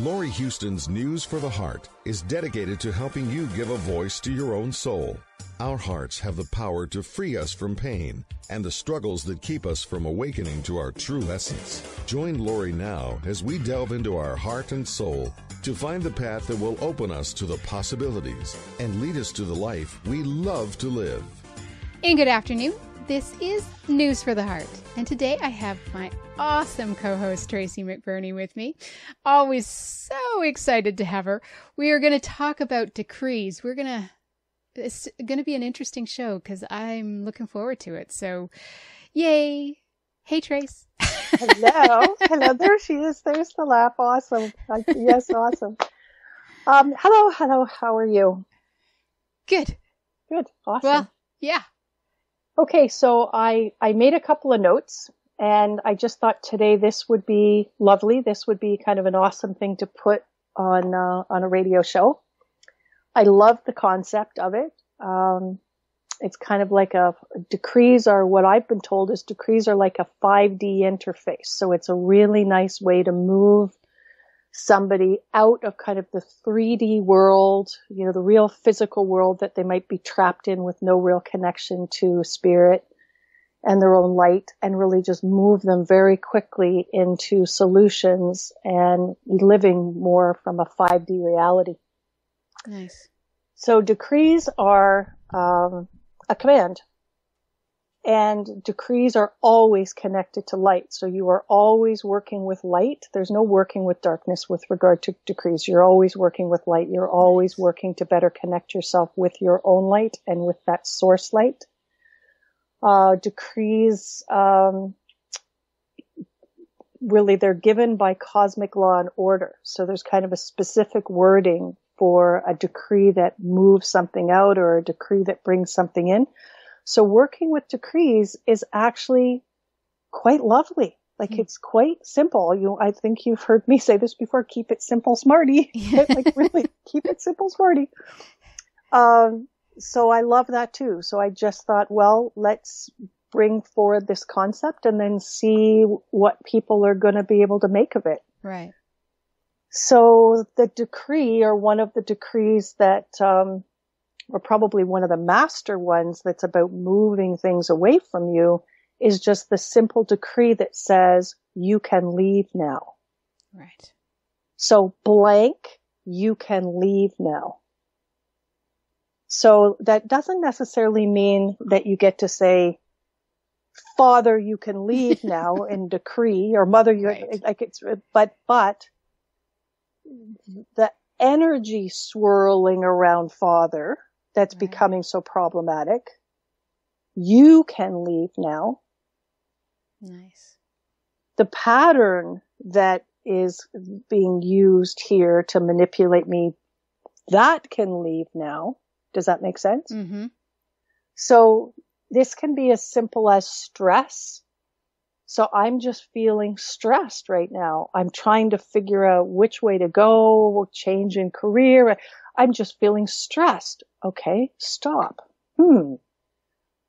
Laurie Huston's News for the Heart is dedicated to helping you give a voice to your own soul. Our hearts have the power to free us from pain and the struggles that keep us from awakening to our true essence. Join Laurie now as we delve into our heart and soul to find the path that will open us to the possibilities and lead us to the life we love to live. And good afternoon. This is News for the Heart. And today I have my awesome co-host, Tracy McBurney, with me. Always so excited to have her. We are going to talk about decrees. It's going to be an interesting show because I'm looking forward to it. So, yay. Hey, Trace. Hello. Hello. There she is. There's the laugh. Awesome. Yes, awesome. Hello. How are you? Good. Awesome. Well, yeah. Okay, so I made a couple of notes, and I just thought today this would be lovely. This would be kind of an awesome thing to put on a radio show. I love the concept of it. It's kind of like decrees are what I've been told is decrees are like a 5D interface. So it's a really nice way to move somebody out of kind of the 3D world, the real physical world that they might be trapped in with no real connection to spirit and their own light, and really just move them very quickly into solutions and living more from a 5D reality. Nice. So decrees are a command. And decrees are always connected to light. So you are always working with light. There's no working with darkness with regard to decrees. You're always working with light. You're always working to better connect yourself with your own light and with that source light. Decrees, really, they're given by cosmic law and order. So there's kind of a specific wording for a decree that moves something out or a decree that brings something in. So working with decrees is actually quite lovely. Like it's quite simple. I think you've heard me say this before, keep it simple, smarty. Like really, keep it simple, smarty. So I love that too. So I just thought, well, let's bring forward this concept and then see what people are going to be able to make of it. Right. So the decree, or one of the decrees that, or probably one of the master ones that's about moving things away from you, is just the simple decree that says, you can leave now. Right. So blank, you can leave now. So that doesn't necessarily mean that you get to say, Father, you can leave now in decree, or Mother, you right. like it's, but the energy swirling around Father that's right. becoming so problematic, you can leave now. Nice. The pattern that is being used here to manipulate me, that can leave now. Does that make sense? Mm-hmm. So this can be as simple as stress. So I'm just feeling stressed right now. I'm trying to figure out which way to go, change in career. I'm just feeling stressed. Okay, stop.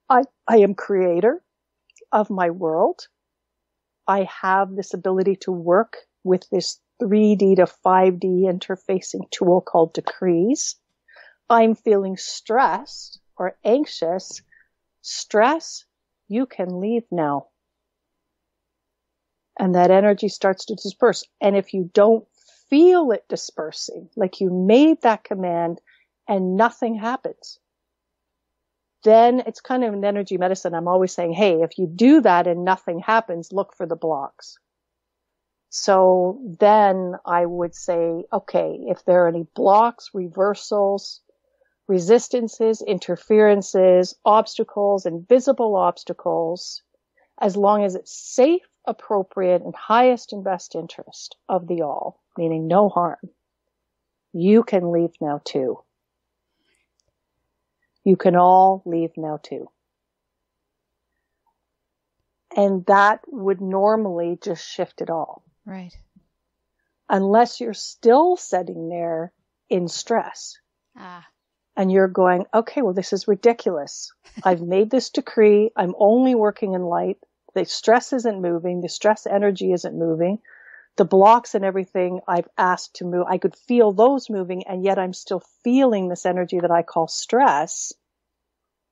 I am creator of my world. I have this ability to work with this 3D to 5D interfacing tool called decrees. I'm feeling stressed or anxious. Stress, you can leave now. And that energy starts to disperse. And if you don't feel it dispersing, like you made that command and nothing happens, then it's kind of an energy medicine. I'm always saying, hey, if you do that and nothing happens, look for the blocks. So then I would say, okay, if there are any blocks, reversals, resistances, interferences, obstacles, invisible obstacles, as long as it's safe, appropriate, and highest and best interest of the all, meaning no harm, you can leave now too. You can all leave now too. And that would normally just shift it all. Right. Unless you're still sitting there in stress. And you're going, okay, well, this is ridiculous. I've made this decree. I'm only working in light. The stress isn't moving. The stress energy isn't moving. The blocks and everything I've asked to move, I could feel those moving, and yet I'm still feeling this energy that I call stress.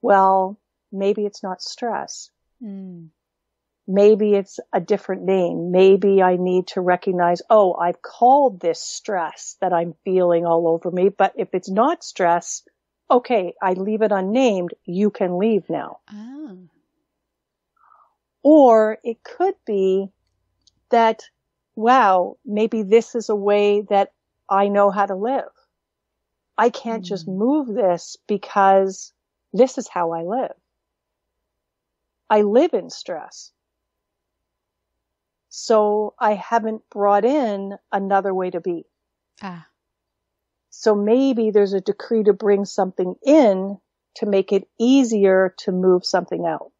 Well, maybe it's not stress. Maybe it's a different name. Maybe I need to recognize, oh, I've called this stress that I'm feeling all over me. But if it's not stress, okay, I leave it unnamed. You can leave now. Oh. Or it could be that, wow, maybe this is a way that I know how to live. I can't just move this because this is how I live. I live in stress. So I haven't brought in another way to be. So maybe there's a decree to bring something in to make it easier to move something out.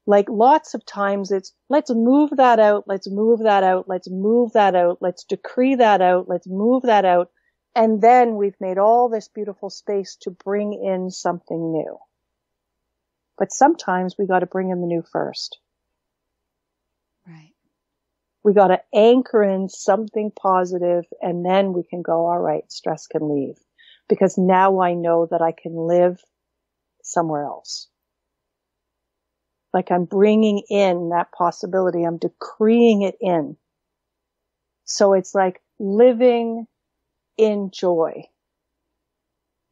Like lots of times it's, let's move that out, let's move that out, let's move that out, let's decree that out, let's move that out. And then we've made all this beautiful space to bring in something new. But sometimes we got to bring in the new first. Right. We got to anchor in something positive, and then we can go, all right, stress can leave. Because now I know that I can live somewhere else. Like I'm bringing in that possibility. I'm decreeing it in. So it's like living in joy.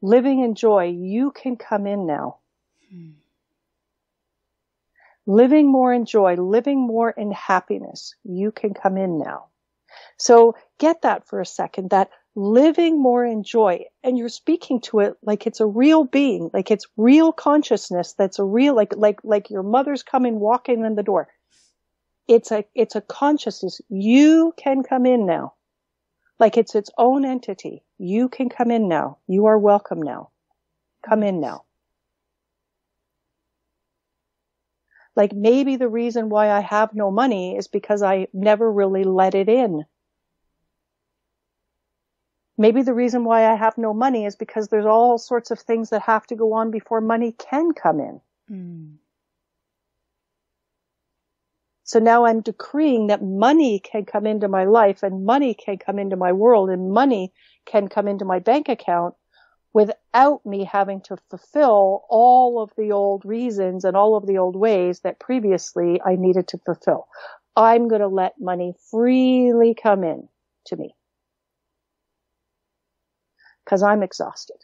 Living in joy. You can come in now. Living more in joy, living more in happiness. You can come in now. So get that for a second, that living more in joy, and you're speaking to it like it's a real being, like it's real consciousness. That's a real, like your mother's coming, walking in the door. It's a consciousness. You can come in now. Like it's its own entity. You can come in now. You are welcome now. Come in now. Like maybe the reason why I have no money is because I never really let it in. Maybe the reason why I have no money is because there's all sorts of things that have to go on before money can come in. So now I'm decreeing that money can come into my life, and money can come into my world, and money can come into my bank account without me having to fulfill all of the old reasons and all of the old ways that previously I needed to fulfill. I'm going to let money freely come in to me because I'm exhausted.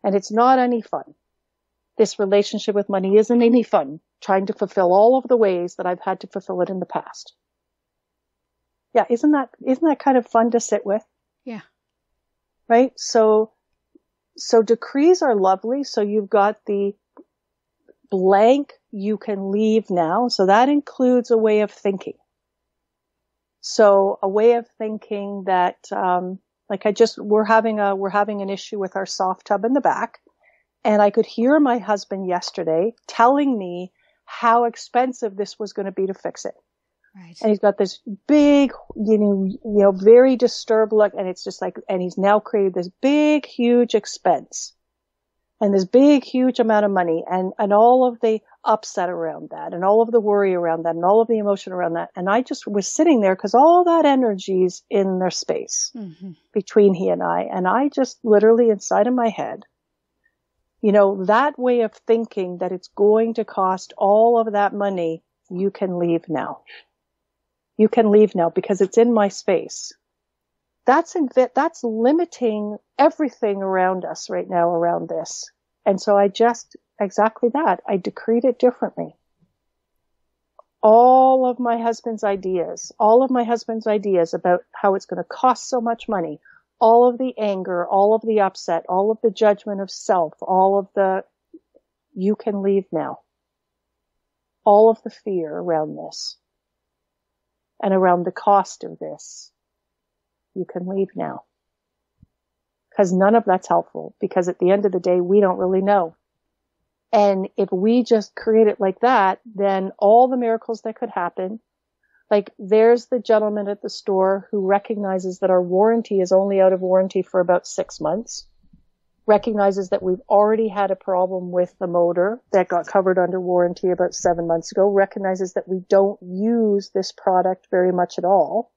And it's not any fun. This relationship with money isn't any fun, trying to fulfill all of the ways that I've had to fulfill it in the past. Yeah, isn't that kind of fun to sit with? Yeah. Right? So decrees are lovely. So you've got the blank, you can leave now. So that includes a way of thinking. So a way of thinking that, we're having an issue with our soft tub in the back. And I could hear my husband yesterday telling me how expensive this was going to be to fix it. Right. And he's got this big, very disturbed look, and it's just like, and he's now created this big, huge expense and this big, huge amount of money and all of the upset around that and all of the worry around that and all of the emotion around that. And I just was sitting there because all that energy's in their space between he and I just literally inside of my head, that way of thinking that it's going to cost all of that money, you can leave now. You can leave now because it's in my space. That's limiting everything around us right now around this. And so exactly that. I decreed it differently. All of my husband's ideas about how it's going to cost so much money, all of the anger, all of the upset, all of the judgment of self, all of the, you can leave now. All of the fear around this. And around the cost of this, you can leave now. Because none of that's helpful. Because at the end of the day, we don't really know. And if we just create it like that, then all the miracles that could happen, like there's the gentleman at the store who recognizes that our warranty is only out of warranty for about 6 months. recognizes that we've already had a problem with the motor that got covered under warranty about 7 months ago, recognizes that we don't use this product very much at all,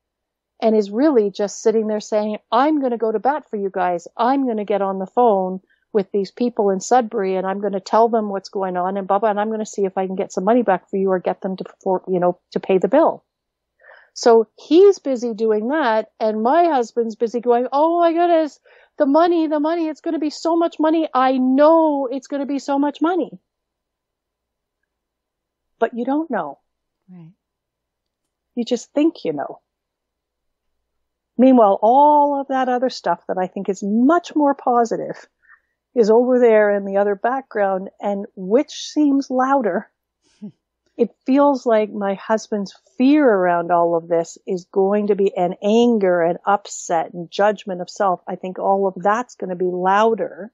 and is really just sitting there saying, I'm going to go to bat for you guys. I'm going to get on the phone with these people in Sudbury, and I'm going to tell them what's going on, and and I'm going to see if I can get some money back for you or get them to pay the bill. So he's busy doing that, and my husband's busy going, oh my goodness, the money, it's going to be so much money. I know it's going to be so much money. But you don't know. Right. You just think you know. Meanwhile, all of that other stuff that I think is much more positive is over there in the other background, and which seems louder. It feels like my husband's fear around all of this is going to be an anger and upset and judgment of self. I think all of that's going to be louder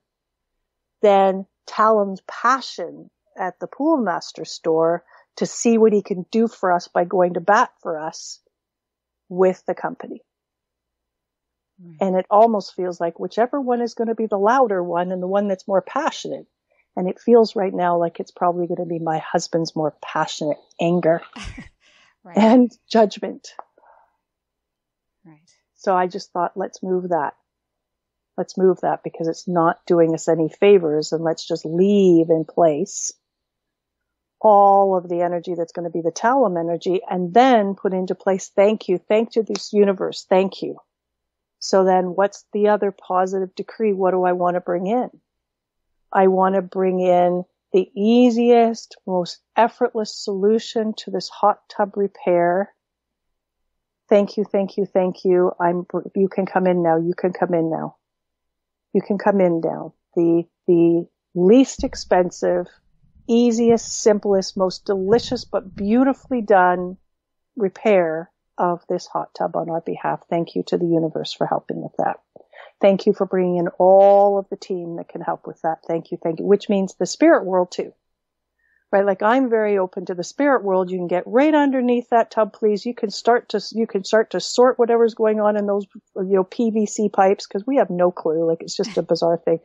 than Talon's passion at the Poolmaster store to see what he can do for us by going to bat for us with the company. Right. And it almost feels like whichever one is going to be the louder one and the one that's more passionate. And it feels right now like it's probably going to be my husband's more passionate anger right. and judgment. Right. So I just thought, let's move that. Let's move that because it's not doing us any favors, and let's just leave in place all of the energy that's going to be the Talum energy, and then put into place, thank you this universe, thank you. So then what's the other positive decree? What do I want to bring in? I want to bring in the easiest, most effortless solution to this hot tub repair. Thank you. You can come in now. You can come in now. You can come in now. The least expensive, easiest, simplest, most delicious, but beautifully done repair of this hot tub on our behalf. Thank you to the universe for helping with that. Thank you for bringing in all of the team that can help with that. Thank you. Which means the spirit world too, right? Like I'm very open to the spirit world. You can get right underneath that tub, please. You can start to sort whatever's going on in those, PVC pipes, because we have no clue. Like it's just a bizarre thing.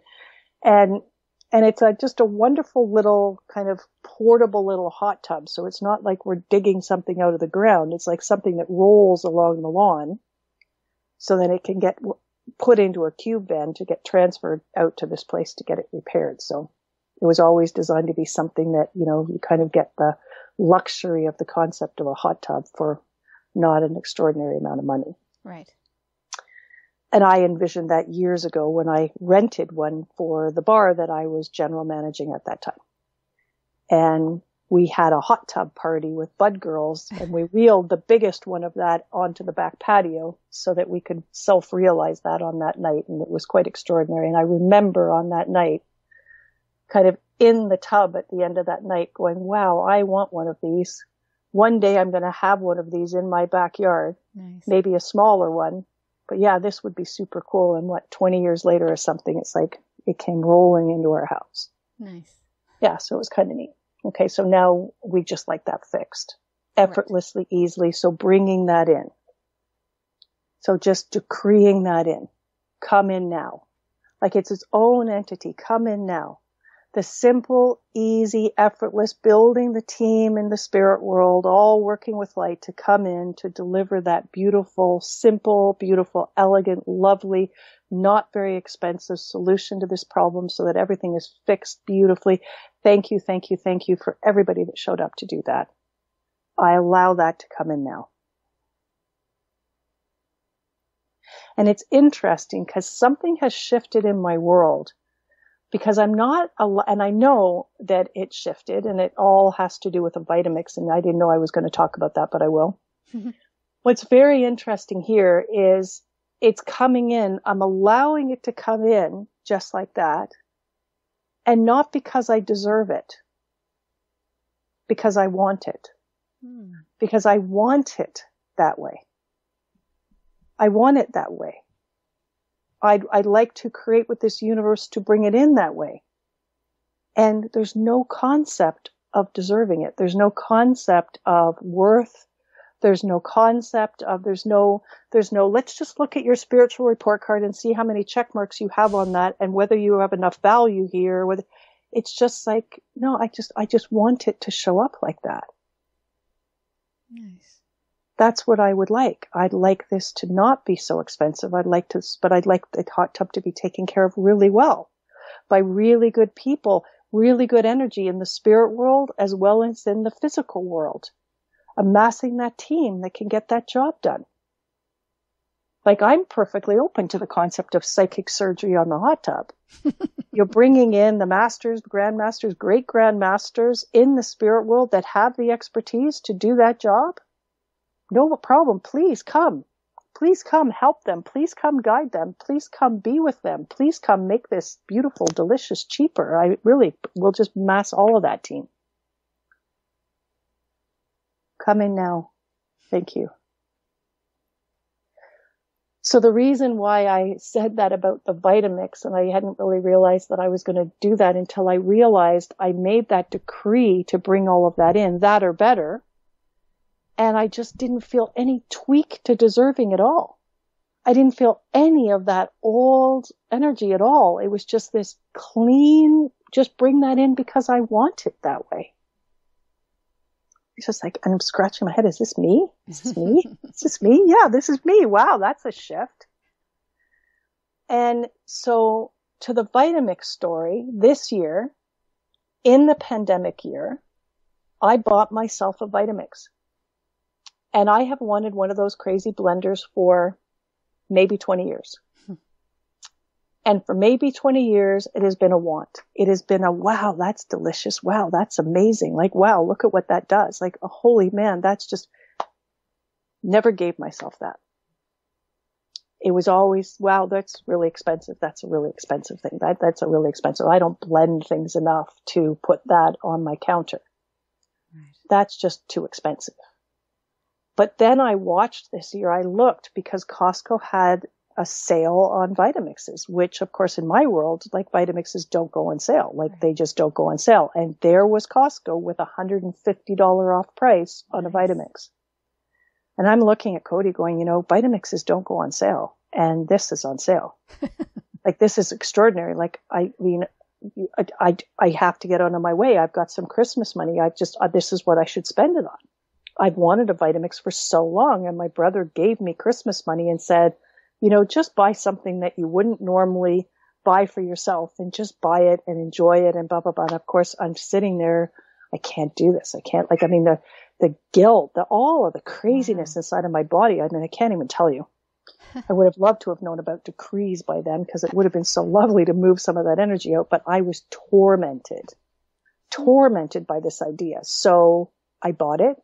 And it's just a wonderful little kind of portable little hot tub. So it's not like we're digging something out of the ground. It's like something that rolls along the lawn so that it can get put into a cube van to get transferred out to this place to get it repaired. So it was always designed to be something that, you kind of get the luxury of the concept of a hot tub for not an extraordinary amount of money. Right. And I envisioned that years ago when I rented one for the bar that I was general managing at that time. And we had a hot tub party with Bud Girls, and we wheeled the biggest one of that onto the back patio so that we could self-realize that on that night. And it was quite extraordinary. And I remember on that night, kind of in the tub at the end of that night going, wow, I want one of these. One day I'm going to have one of these in my backyard, nice. Maybe a smaller one. But yeah, this would be super cool. And 20 years later or something, it's like it came rolling into our house. Nice. Yeah, so it was kind of neat. Okay, so now we just like that fixed effortlessly, right. Easily. So bringing that in. So just decreeing that in. Come in now. Like it's its own entity. Come in now. The simple, easy, effortless, building the team in the spirit world, all working with light to come in to deliver that beautiful, simple, beautiful, elegant, lovely, not very expensive solution to this problem so that everything is fixed beautifully. Thank you for everybody that showed up to do that. I allow that to come in now. And it's interesting because something has shifted in my world. Because I'm not, and I know that it shifted, and it all has to do with a Vitamix, and I didn't know I was going to talk about that, but I will. What's very interesting here is it's coming in. I'm allowing it to come in just like that, and not because I deserve it, because I want it. Because I want it that way. I want it that way. I'd like to create with this universe to bring it in that way. And there's no concept of deserving it. There's no concept of worth, There's no concept of, there's no, let's just look at your spiritual report card and see how many check marks you have on that and whether you have enough value here. Whether, it's just like, no, I just want it to show up like that. Nice. That's what I would like. I'd like this to not be so expensive. I'd like the hot tub to be taken care of really well by really good people, really good energy in the spirit world as well as in the physical world. Amassing that team that can get that job done. Like, I'm perfectly open to the concept of psychic surgery on the hot tub. You're bringing in the masters, grandmasters, great grandmasters in the spirit world that have the expertise to do that job. No problem. Please come. Please come help them. Please come guide them. Please come be with them. Please come make this beautiful, delicious, cheaper. I really will just mass all of that team. Come in now. Thank you. So the reason why I said that about the Vitamix, and I hadn't really realized that I was going to do that until I realized I made that decree to bring all of that in, that or better. And I just didn't feel any tweak to deserving at all. I didn't feel any of that old energy at all. It was just this clean, just bring that in because I want it that way. It's just like, and I'm scratching my head. Is this me? Is this me? Is this me? Yeah, this is me. Wow, that's a shift. And so to the Vitamix story, this year, in the pandemic year, I bought myself a Vitamix. And I have wanted one of those crazy blenders for maybe 20 years. And for maybe 20 years, it has been a want. It has been a, wow, that's delicious. Wow, that's amazing. Like, wow, look at what that does. Like, oh, holy man, that's just, never gave myself that. It was always, wow, that's really expensive. That's a really expensive thing. That's a really expensive. I don't blend things enough to put that on my counter. Right. That's just too expensive. But then I watched this year, I looked because Costco had a sale on Vitamixes, which of course in my world, like Vitamixes don't go on sale. Like they just don't go on sale. And there was Costco with $150 off price on a Vitamix. And I'm looking at Cody going, you know, Vitamixes don't go on sale. And this is on sale. Like this is extraordinary. Like, I mean, I have to get out of my way. I've got some Christmas money. This is what I should spend it on. I've wanted a Vitamix for so long, and my brother gave me Christmas money and said, you know, just buy something that you wouldn't normally buy for yourself and just buy it and enjoy it and blah, blah, blah. And of course, I'm sitting there. I can't do this. I can't, like, I mean, the guilt, all of the craziness inside of my body. I mean, I can't even tell you. I would have loved to have known about decrees by then because it would have been so lovely to move some of that energy out. But I was tormented by this idea. So I bought it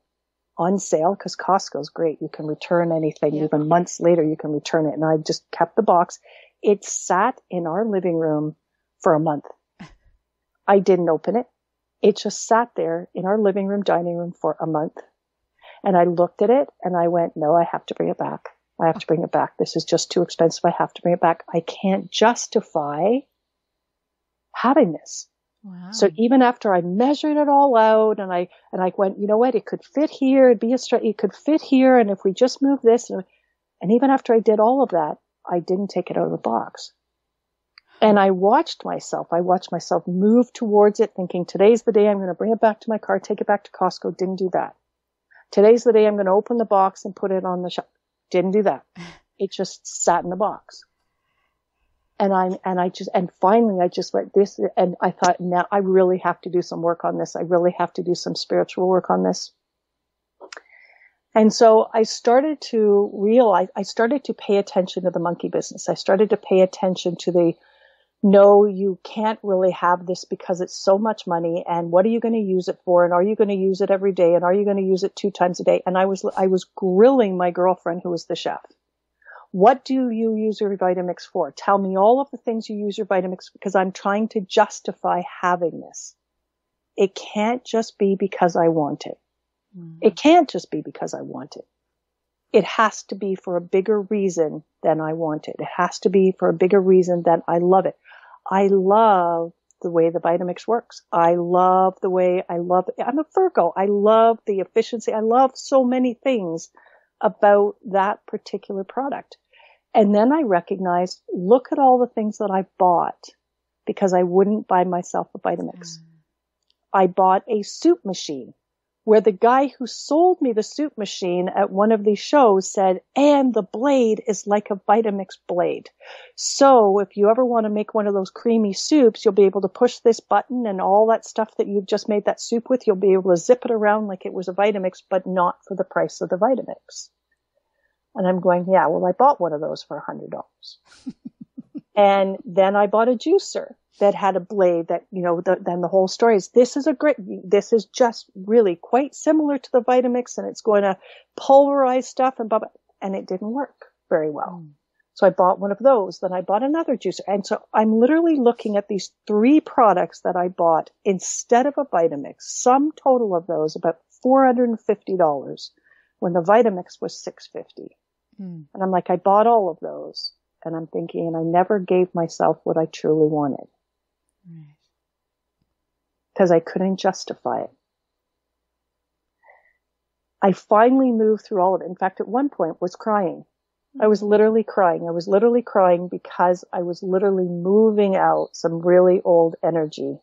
on sale because Costco's great. You can return anything. Yep. Even months later, you can return it. And I just kept the box. It sat in our living room for a month. I didn't open it. It just sat there in our living room, dining room for a month. And I looked at it and I went, no, I have to bring it back. I have to bring it back. This is just too expensive. I have to bring it back. I can't justify having this. Wow. So even after I measured it all out and I went, you know what, it could fit here, it could fit here. And if we just move this, and even after I did all of that, I didn't take it out of the box. And I watched myself move towards it thinking, today's the day I'm going to bring it back to my car, take it back to Costco. Didn't do that. Today's the day I'm going to open the box and put it on the shelf. Didn't do that. It just sat in the box. And finally I just went this, and I thought, now I really have to do some work on this. I really have to do some spiritual work on this. And so I started to pay attention to the monkey business. I started to pay attention to no, you can't really have this because it's so much money. And what are you going to use it for? And are you going to use it every day? And are you going to use it 2 times a day? And I was grilling my girlfriend who was the chef. What do you use your Vitamix for? Tell me all of the things you use your Vitamix, because I'm trying to justify having this. It can't just be because I want it. It can't just be because I want it. It has to be for a bigger reason than I want it. It has to be for a bigger reason than I love it. I love the way the Vitamix works. I'm a Virgo. I love the efficiency. I love so many things about that particular product. And then I recognized, look at all the things that I bought because I wouldn't buy myself a Vitamix. I bought a soup machine where the guy who sold me the soup machine at one of these shows said, and the blade is like a Vitamix blade. So if you ever want to make one of those creamy soups, you'll be able to push this button and all that stuff that you've just made that soup with, you'll be able to zip it around like it was a Vitamix, but not for the price of the Vitamix. And I'm going, yeah, well, I bought one of those for $100. And then I bought a juicer that had a blade that, then the whole story is, this is just really quite similar to the Vitamix, and it's going to pulverize stuff and blah, blah, and it didn't work very well. So I bought one of those. Then I bought another juicer. And so I'm literally looking at these 3 products that I bought instead of a Vitamix, sum total of those about $450 when the Vitamix was $650. And I'm like, I bought all of those. And I'm thinking, and I never gave myself what I truly wanted. Because I couldn't justify it. I finally moved through all of it. In fact, at one point was crying. I was literally crying. I was literally crying because I was literally moving out some really old energy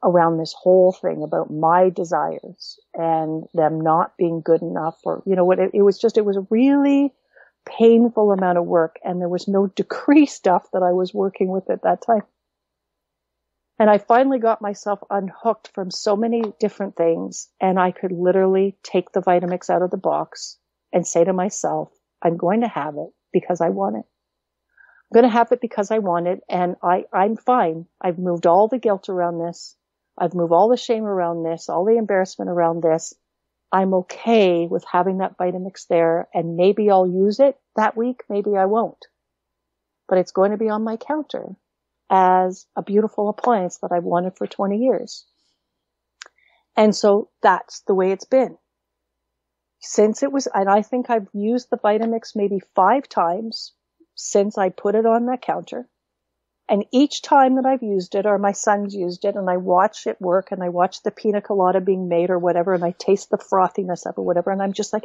around this whole thing about my desires and them not being good enough, or, it was a really painful amount of work, and there was no decree stuff that I was working with at that time. And I finally got myself unhooked from so many different things, and I could literally take the Vitamix out of the box and say to myself, I'm going to have it because I want it. I'm going to have it because I want it, and I'm fine. I've moved all the guilt around this. I've moved all the shame around this, all the embarrassment around this. I'm okay with having that Vitamix there, and maybe I'll use it that week, maybe I won't. But it's going to be on my counter as a beautiful appliance that I've wanted for 20 years. And so that's the way it's been. Since it was, and I think I've used the Vitamix maybe 5 times since I put it on that counter. And each time that I've used it, or my son's used it, and I watch it work, and I watch the pina colada being made or whatever, and I taste the frothiness of it or whatever, and I'm just like,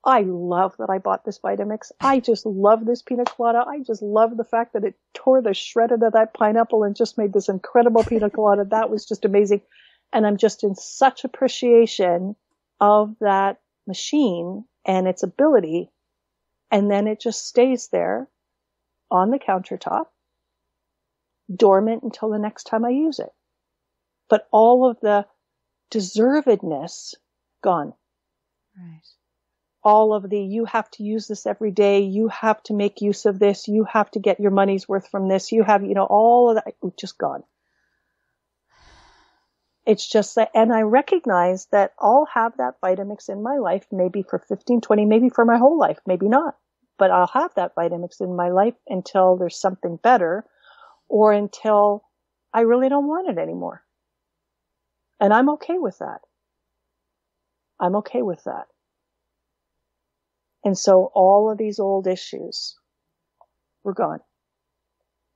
I love that I bought this Vitamix. I just love this pina colada. I just love the fact that it tore the shred out of that pineapple and just made this incredible pina colada. That was just amazing. And I'm just in such appreciation of that machine and its ability. And then it just stays there on the countertop, dormant until the next time I use it. But all of the deservedness gone. Right. All of the, you have to use this every day, you have to make use of this, you have to get your money's worth from this, you have, all of that, just gone. It's just that, and I recognize that I'll have that Vitamix in my life, maybe for 15, 20, maybe for my whole life, maybe not. But I'll have that Vitamix in my life until there's something better, or until I really don't want it anymore. And I'm okay with that. I'm okay with that. And so all of these old issues were gone.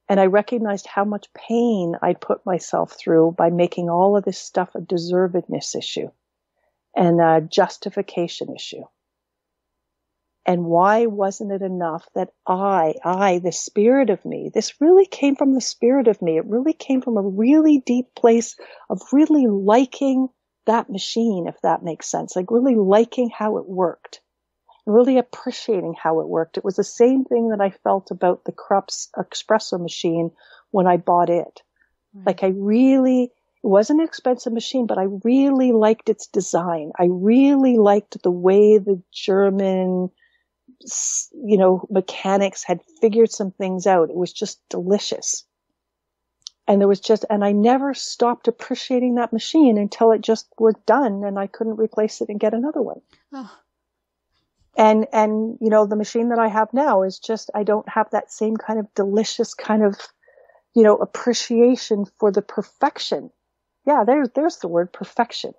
And I recognized how much pain I'd put myself through by making all of this stuff a deservedness issue and a justification issue. And why wasn't it enough that the spirit of me, this really came from the spirit of me. It really came from a really deep place of really liking that machine, if that makes sense. Like really liking how it worked. Really appreciating how it worked. It was the same thing that I felt about the Krups espresso machine when I bought it. Like it wasn't an expensive machine, but I really liked its design. I really liked the way the German, mechanics had figured some things out. It was just delicious. And and I never stopped appreciating that machine until it just was done and I couldn't replace it and get another one. Oh. And, the machine that I have now is just, I don't have that same kind of delicious kind of, appreciation for the perfection. Yeah, there's the word perfection.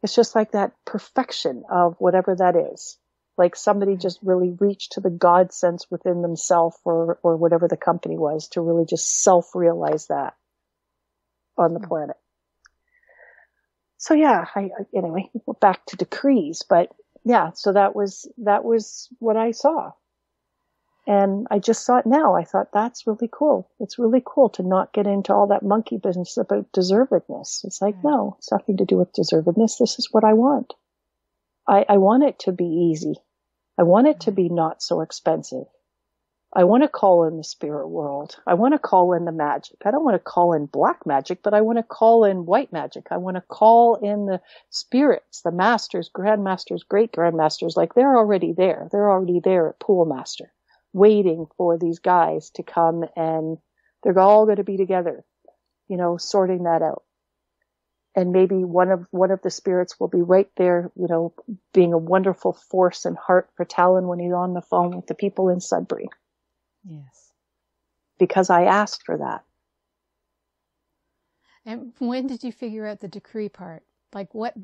It's just like that perfection of whatever that is. Like somebody just really reached to the God sense within themselves or whatever the company was to really just self-realize that. on the planet. So yeah, anyway, back to decrees, but yeah, so that was what I saw. And I just saw it now. I thought, that's really cool. It's really cool to not get into all that monkey business about deservedness. It's like, no, it's nothing to do with deservedness. This is what I want. I want it to be easy. I want it to be not so expensive. I want to call in the spirit world. I want to call in the magic. I don't want to call in black magic, but I want to call in white magic. I want to call in the spirits, the masters, grandmasters, great grandmasters. Like, they're already there. They're already there at Pool Master, waiting for these guys to come, and they're all going to be together, sorting that out. And maybe one of the spirits will be right there, being a wonderful force and heart for Talon when he's on the phone with the people in Sudbury. Yes. Because I asked for that. And when did you figure out the decree part? Like, what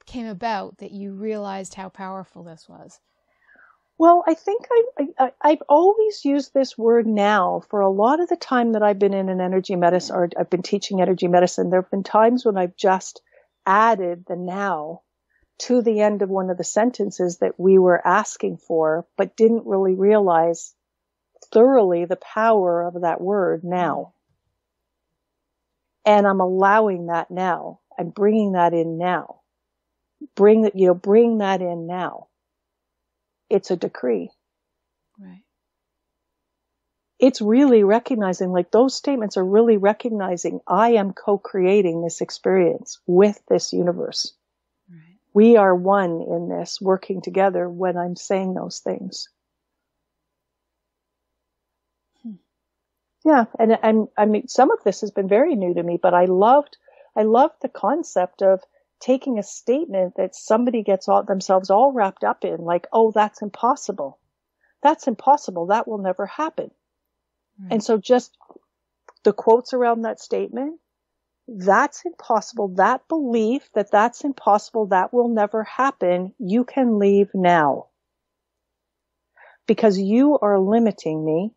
came about that you realized how powerful this was? Well, I think I've always used this word now for a lot of the time that I've been in an energy medicine, or I've been teaching energy medicine. There have been times when I've just added the now to the end of one of the sentences that we were asking for, but didn't really realize thoroughly the power of that word now. And I'm allowing that now. I'm bringing that in now. Bring that in now. It's a decree. Right. It's really recognizing, like, those statements are really recognizing I am co-creating this experience with this universe. Right. We are one in this, working together when I'm saying those things. Yeah, and I mean, some of this has been very new to me, but I loved the concept of taking a statement that somebody gets themselves all wrapped up in, like, oh, that's impossible. That's impossible. That will never happen. Right. And so just the quotes around that statement, that's impossible. That belief that that's impossible, that will never happen, you can leave now. Because you are limiting me.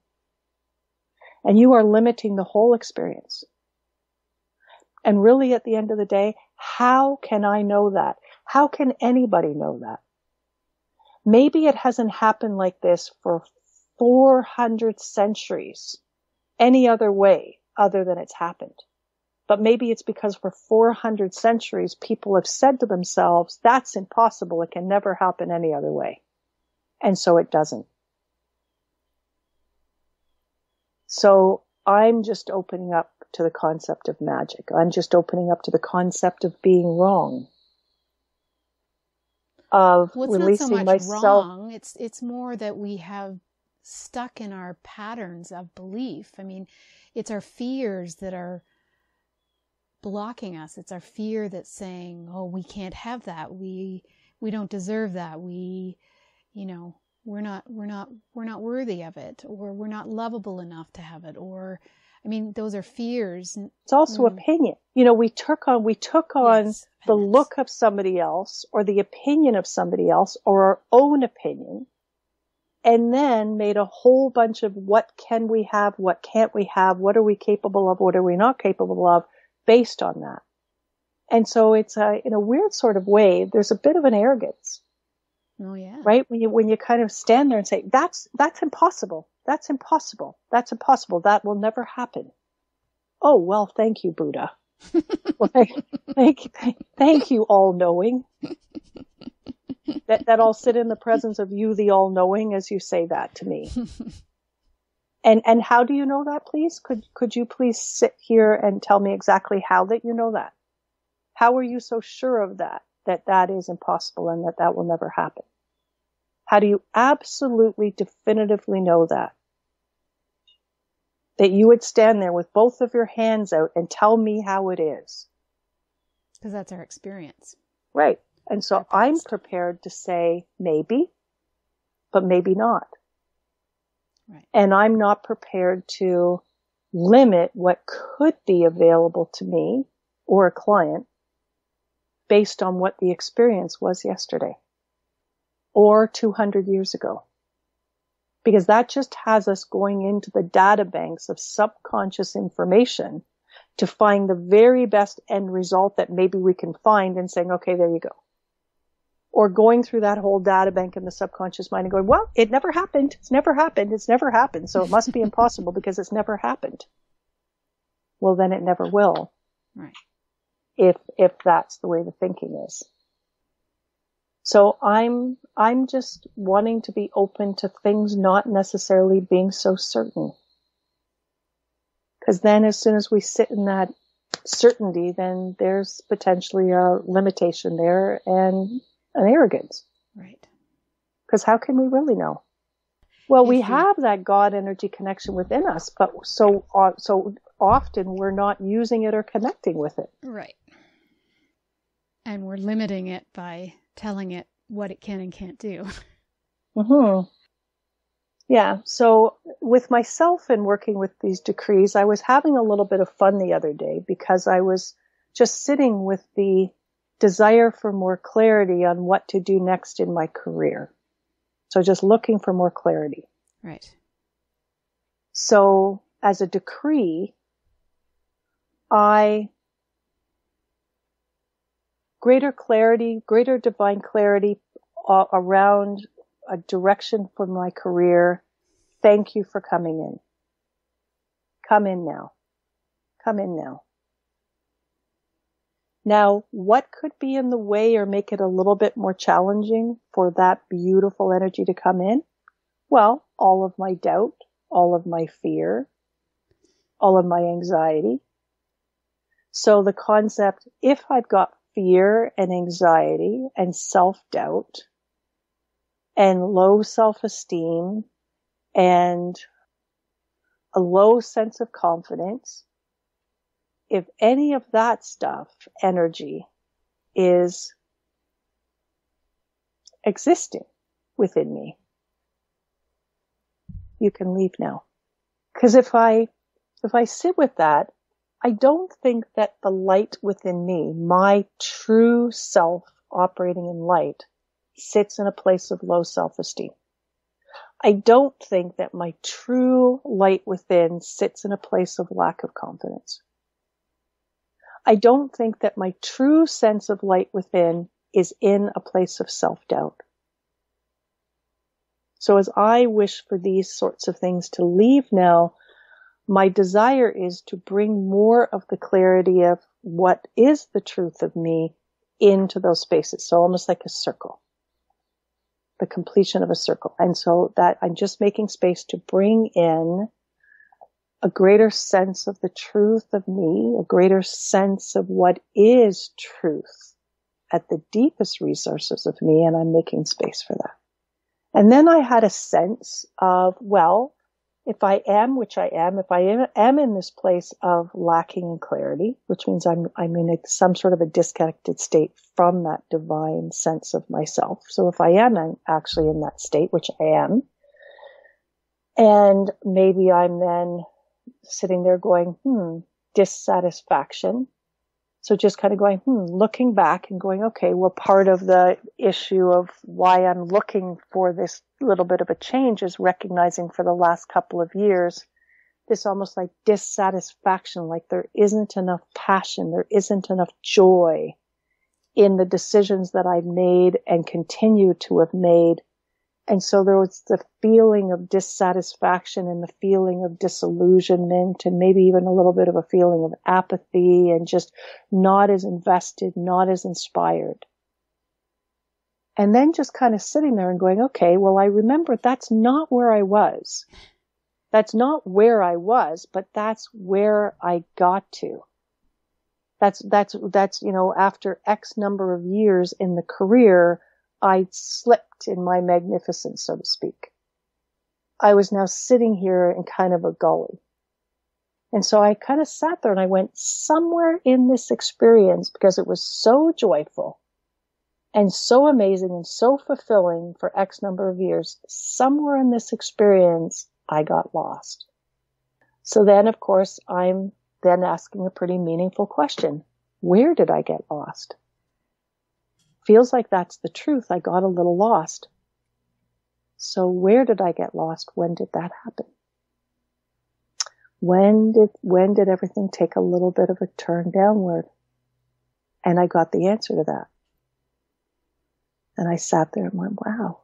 And you are limiting the whole experience. And really, at the end of the day, how can I know that? How can anybody know that? Maybe it hasn't happened like this for 400 centuries, any other way other than it's happened. But maybe it's because for 400 centuries, people have said to themselves, that's impossible. It can never happen any other way. And so it doesn't. So I'm just opening up to the concept of magic. I'm just opening up to the concept of being wrong. Of releasing myself. It's not so much wrong. It's more that we have stuck in our patterns of belief. I mean, it's our fears that are blocking us. It's our fear that's saying, oh, we can't have that. We don't deserve that. We're not worthy of it, or we're not lovable enough to have it, or, I mean, those are fears. It's also opinion. We took on yes, the look of somebody else, or the opinion of somebody else, or our own opinion, and then made a whole bunch of what can we have, what can't we have, what are we capable of, what are we not capable of, based on that. And so it's in a weird sort of way, there's a bit of an arrogance. Oh yeah. Right? When you kind of stand there and say, that's impossible. That's impossible. That's impossible. That will never happen. Oh, well, thank you, Buddha. Well, thank you, all-knowing. That I'll sit in the presence of you, the all-knowing, as you say that to me. And how do you know that, please? Could you please sit here and tell me exactly how that you know that? How are you so sure of that is impossible and that will never happen? How do you absolutely definitively know that? That you would stand there with both of your hands out and tell me how it is. Because that's our experience. Right. And so I'm prepared to say maybe, but maybe not. Right. And I'm not prepared to limit what could be available to me or a client based on what the experience was yesterday or 200 years ago. Because that just has us going into the data banks of subconscious information to find the very best end result that maybe we can find and saying, okay, there you go. Or going through that whole data bank in the subconscious mind and going, well, it never happened. It's never happened. It's never happened. So it must be impossible because it's never happened. Well, then it never will. Right. If that's the way the thinking is. So I'm just wanting to be open to things not necessarily being so certain. Because then as soon as we sit in that certainty, then there's potentially a limitation there and an arrogance. Right. Because how can we really know? Well, we have that God energy connection within us, but so often we're not using it or connecting with it. Right. And we're limiting it by telling it what it can and can't do. Mm-hmm. Yeah. So with myself and working with these decrees, I was having a little bit of fun the other day because I was just sitting with the desire for more clarity on what to do next in my career. So just looking for more clarity. Right. So as a decree, greater clarity, greater divine clarity around a direction for my career. Thank you for coming in. Come in now. Come in now. Now, what could be in the way or make it a little bit more challenging for that beautiful energy to come in? Well, all of my doubt, all of my fear, all of my anxiety. So the concept, if I've got fear and anxiety and self-doubt and low self-esteem and a low sense of confidence, if any of that stuff, energy, is existing within me, you can leave now. Because if I sit with that, I don't think that the light within me, my true self operating in light, sits in a place of low self-esteem. I don't think that my true light within sits in a place of lack of confidence. I don't think that my true sense of light within is in a place of self-doubt. So as I wish for these sorts of things to leave now, my desire is to bring more of the clarity of what is the truth of me into those spaces. So almost like a circle, the completion of a circle. And so that I'm just making space to bring in a greater sense of the truth of me, a greater sense of what is truth at the deepest resources of me. And I'm making space for that. And then I had a sense of, well, if I am, which I am, if I am in this place of lacking in clarity, which means I'm in some sort of a disconnected state from that divine sense of myself. So if I am actually in that state, which I am, and maybe I'm then sitting there going, dissatisfaction. So just kind of going, looking back and going, okay, well, part of the issue of why I'm looking for this little bit of a change is recognizing for the last couple of years, this almost like dissatisfaction, like there isn't enough passion, there isn't enough joy in the decisions that I've made and continue to have made. And so there was the feeling of dissatisfaction and the feeling of disillusionment and maybe even a little bit of a feeling of apathy and just not as invested, not as inspired. And then just kind of sitting there and going, okay, well, I remember that's not where I was. That's not where I was, but that's where I got to. That's, after X number of years in the career, I slipped in my magnificence, so to speak. I was now sitting here in kind of a gully. And so I kind of sat there and I went, somewhere in this experience, because it was so joyful and so amazing and so fulfilling for X number of years, somewhere in this experience, I got lost. So then, of course, I'm then asking a pretty meaningful question. Where did I get lost? Feels like that's the truth. I got a little lost. So where did I get lost? When did that happen? When did everything take a little bit of a turn downward? And I got the answer to that. And I sat there and went, wow.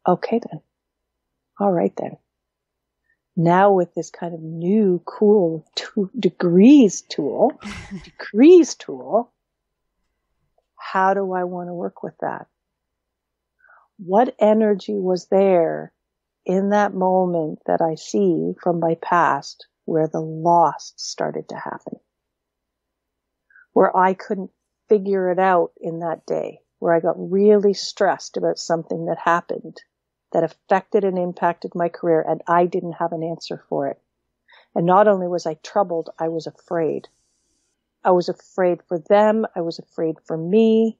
Okay then. All right then. Now with this kind of new, cool decrease tool, how do I want to work with that? What energy was there in that moment that I see from my past where the loss started to happen? Where I couldn't figure it out in that day, where I got really stressed about something that happened that affected and impacted my career, and I didn't have an answer for it. And not only was I troubled, I was afraid. I was afraid for them. I was afraid for me.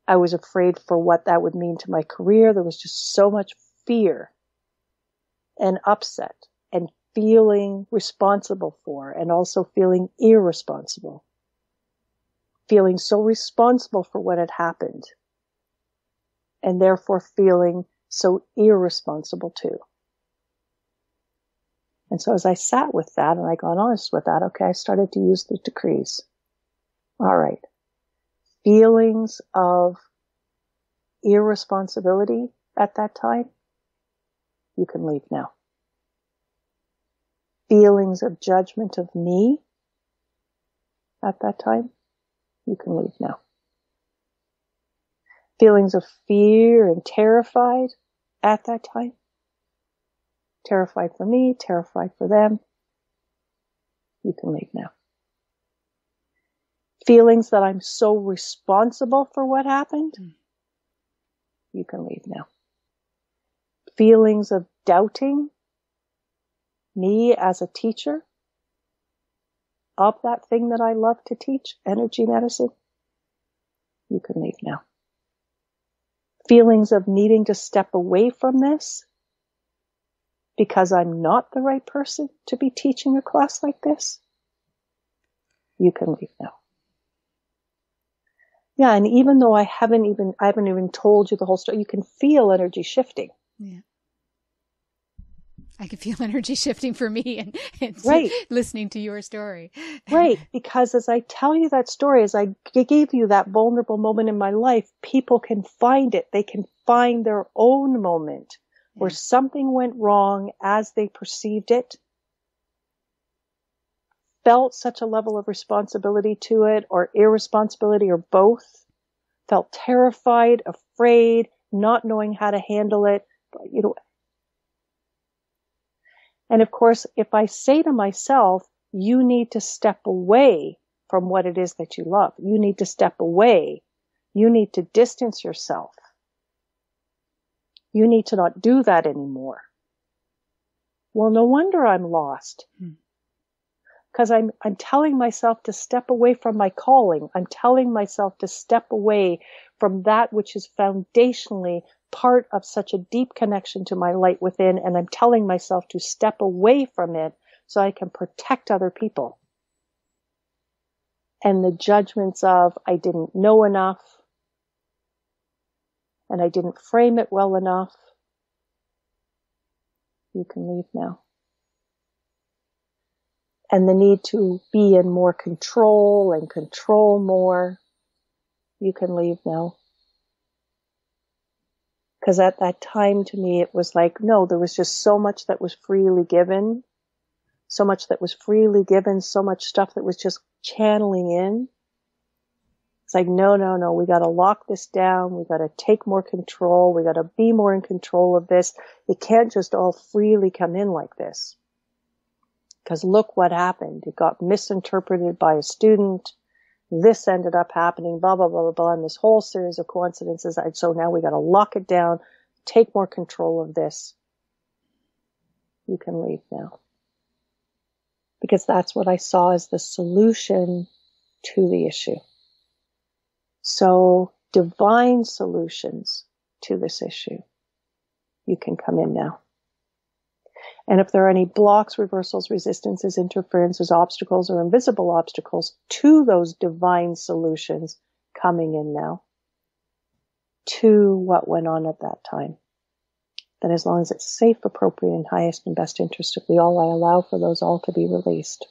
I was afraid for what that would mean to my career. There was just so much fear and upset and feeling responsible for, and also feeling irresponsible. Feeling so responsible for what had happened, and therefore feeling so irresponsible too. And so as I sat with that and I got honest with that, okay, I started to use the decrees. All right. Feelings of irresponsibility at that time, you can leave now. Feelings of judgment of me at that time, you can leave now. Feelings of fear and terrified at that time. Terrified for me, terrified for them. You can leave now. Feelings that I'm so responsible for what happened. You can leave now. Feelings of doubting me as a teacher of that thing that I love to teach, energy medicine. You can leave now. Feelings of needing to step away from this because I'm not the right person to be teaching a class like this. You can leave now. Yeah, and even though I haven't even told you the whole story, you can feel energy shifting. Yeah. I can feel energy shifting for me and right. Listening to your story. Right, because as I tell you that story, as I gave you that vulnerable moment in my life, people can find it. They can find their own moment where something went wrong as they perceived it, felt such a level of responsibility to it, or irresponsibility, or both, felt terrified, afraid, not knowing how to handle it, And of course, if I say to myself, you need to step away from what it is that you love, you need to step away, you need to distance yourself, you need to not do that anymore. Well, no wonder I'm lost. Because I'm telling myself to step away from my calling. I'm telling myself to step away from that which is foundationally part of such a deep connection to my light within, and I'm telling myself to step away from it so I can protect other people. And the judgments of, I didn't know enough, and I didn't frame it well enough, you can leave now. And the need to be in more control and control more, you can leave now. Because at that time, to me, it was like, no, there was just so much that was freely given, so much that was freely given, so much stuff that was just channeling in. It's like, no, we got to lock this down. We got to take more control. We got to be more in control of this. It can't just all freely come in like this. Because look what happened. It got misinterpreted by a student. This ended up happening, blah, blah, blah, blah, blah, and this whole series of coincidences. And so now we got to lock it down, take more control of this. You can leave now. Because that's what I saw as the solution to the issue. So divine solutions to this issue. You can come in now. And if there are any blocks, reversals, resistances, interferences, obstacles, or invisible obstacles to those divine solutions coming in now, to what went on at that time, that as long as it's safe, appropriate, and highest and best interest of the all, I allow for those all to be released.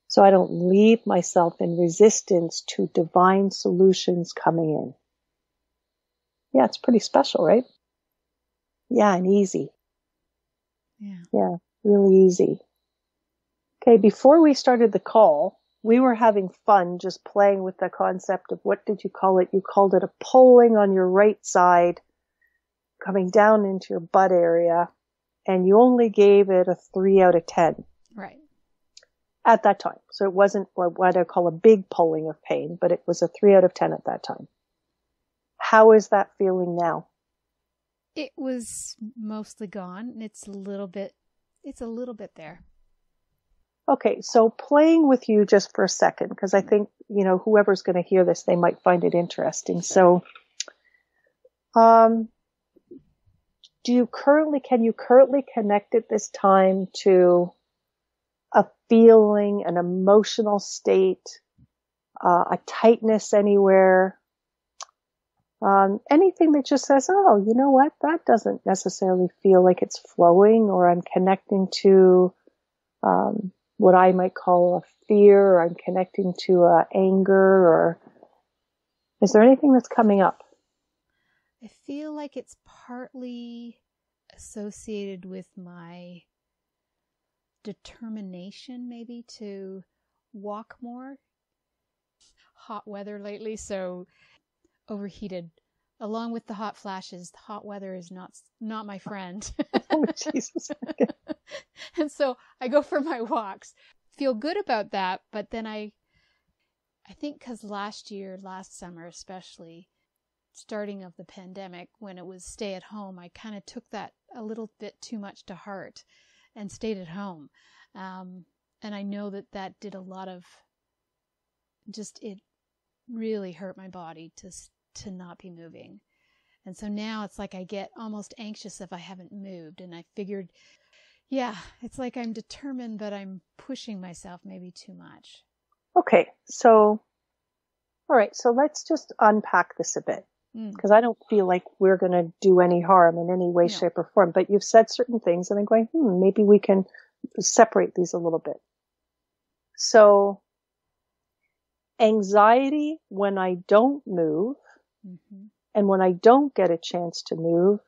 So I don't leave myself in resistance to divine solutions coming in. Yeah, it's pretty special, right? Yeah, and easy. Yeah, really easy. Okay, before we started the call, we were having fun just playing with the concept of, what did you call it? You called it a pulling on your right side, coming down into your butt area, and you only gave it a 3 out of 10. Right. At that time. So it wasn't what I call a big pulling of pain, but it was a 3 out of 10 at that time. How is that feeling now? It was mostly gone, and it's a little bit there. Okay, so playing with you just for a second, because I think, whoever's going to hear this, they might find it interesting. So, can you currently connect at this time to a feeling, an emotional state, a tightness anywhere, anything that just says, oh, you know what, that doesn't necessarily feel like it's flowing, or I'm connecting to what I might call a fear, or I'm connecting to anger, or is there anything that's coming up? I feel like it's partly associated with my determination, maybe, to walk more. Hot weather lately, so overheated. Along with the hot flashes, the hot weather is not my friend. Oh, Jesus. And so I go for my walks. Feel good about that, but then I think because last summer especially, starting of the pandemic, when it was stay at home, I kind of took that a little bit too much to heart and stayed at home. And I know that did a lot of, it really hurt my body to not be moving. And so now it's like I get almost anxious if I haven't moved. And I figured, it's like I'm determined, but I'm pushing myself maybe too much. Okay, so, all right, so let's just unpack this a bit, because I don't feel like we're going to do any harm in any way, shape, or form. But you've said certain things, and I'm going, maybe we can separate these a little bit. So, anxiety when I don't move, and when I don't get a chance to move,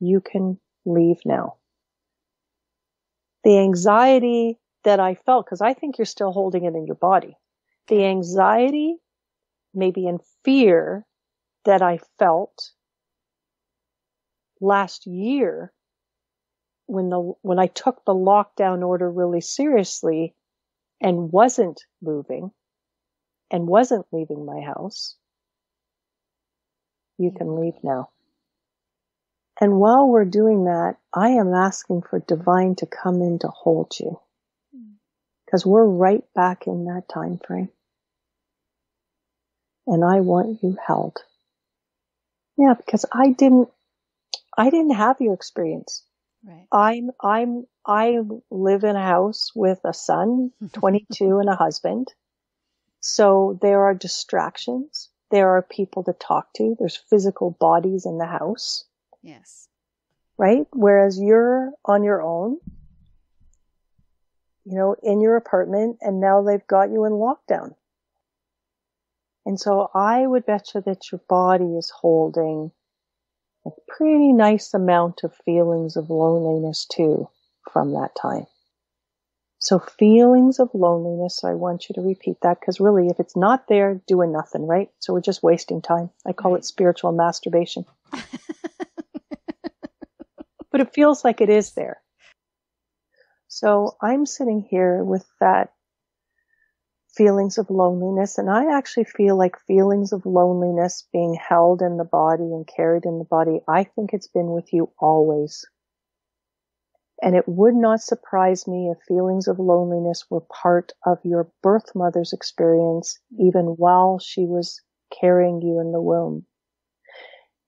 you can leave now. The anxiety that I felt, because I think you're still holding it in your body, the anxiety, maybe in fear, that I felt last year when I took the lockdown order really seriously and wasn't moving and wasn't leaving my house, you can leave now. And while we're doing that, I am asking for divine to come in to hold you. Because we're right back in that time frame. And I want you held. Yeah, because I didn't have your experience. Right. I live in a house with a son, 22, and a husband. So there are distractions. There are people to talk to. There's physical bodies in the house. Yes. Right? Whereas you're on your own, in your apartment, and now they've got you in lockdown. And so I would bet you that your body is holding a pretty nice amount of feelings of loneliness too from that time. So feelings of loneliness, I want you to repeat that, because really if it's not there, doing nothing, right? So we're just wasting time. I call it spiritual masturbation. But it feels like it is there. So I'm sitting here with that feelings of loneliness, and I actually feel like feelings of loneliness being held in the body and carried in the body, I think it's been with you always. And it would not surprise me if feelings of loneliness were part of your birth mother's experience, even while she was carrying you in the womb.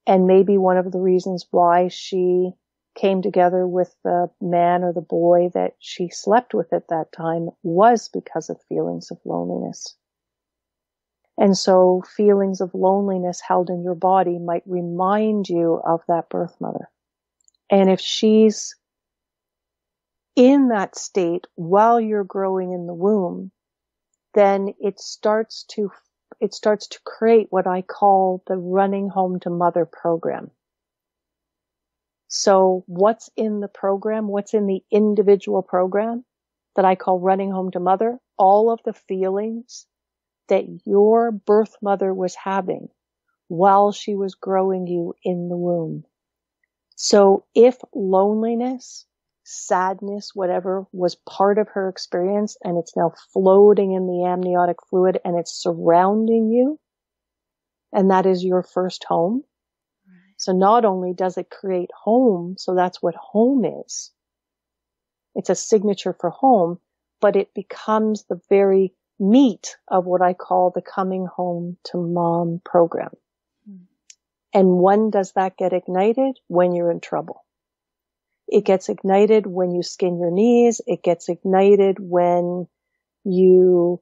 And maybe one of the reasons why she came together with the man or the boy that she slept with at that time was because of feelings of loneliness. And so feelings of loneliness held in your body might remind you of that birth mother. And if she's in that state while you're growing in the womb, then it starts to create what I call the running home to mother program. So what's in the program? What's in the individual program that I call running home to mother? All of the feelings that your birth mother was having while she was growing you in the womb. So if loneliness, sadness, whatever, was part of her experience and it's now floating in the amniotic fluid and it's surrounding you, and that is your first home. Right. So not only does it create home, so that's what home is. It's a signature for home, but it becomes the very meat of what I call the coming home to mom program. And when does that get ignited? When you're in trouble. It gets ignited when you skin your knees. It gets ignited when you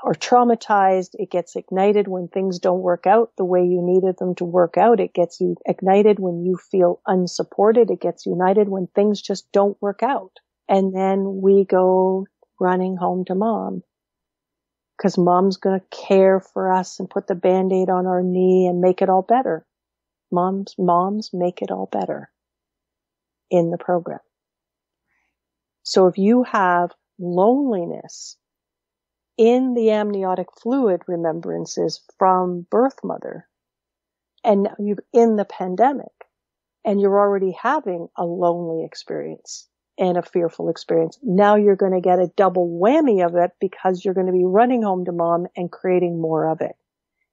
are traumatized. It gets ignited when things don't work out the way you needed them to work out. It gets ignited when you feel unsupported. It gets ignited when things just don't work out. And then we go running home to mom. Because mom's going to care for us and put the Band-Aid on our knee and make it all better. Moms make it all better in the program. So if you have loneliness in the amniotic fluid remembrances from birth mother, and you're in the pandemic, and you're already having a lonely experience and a fearful experience, now you're going to get a double whammy of it because you're going to be running home to mom and creating more of it.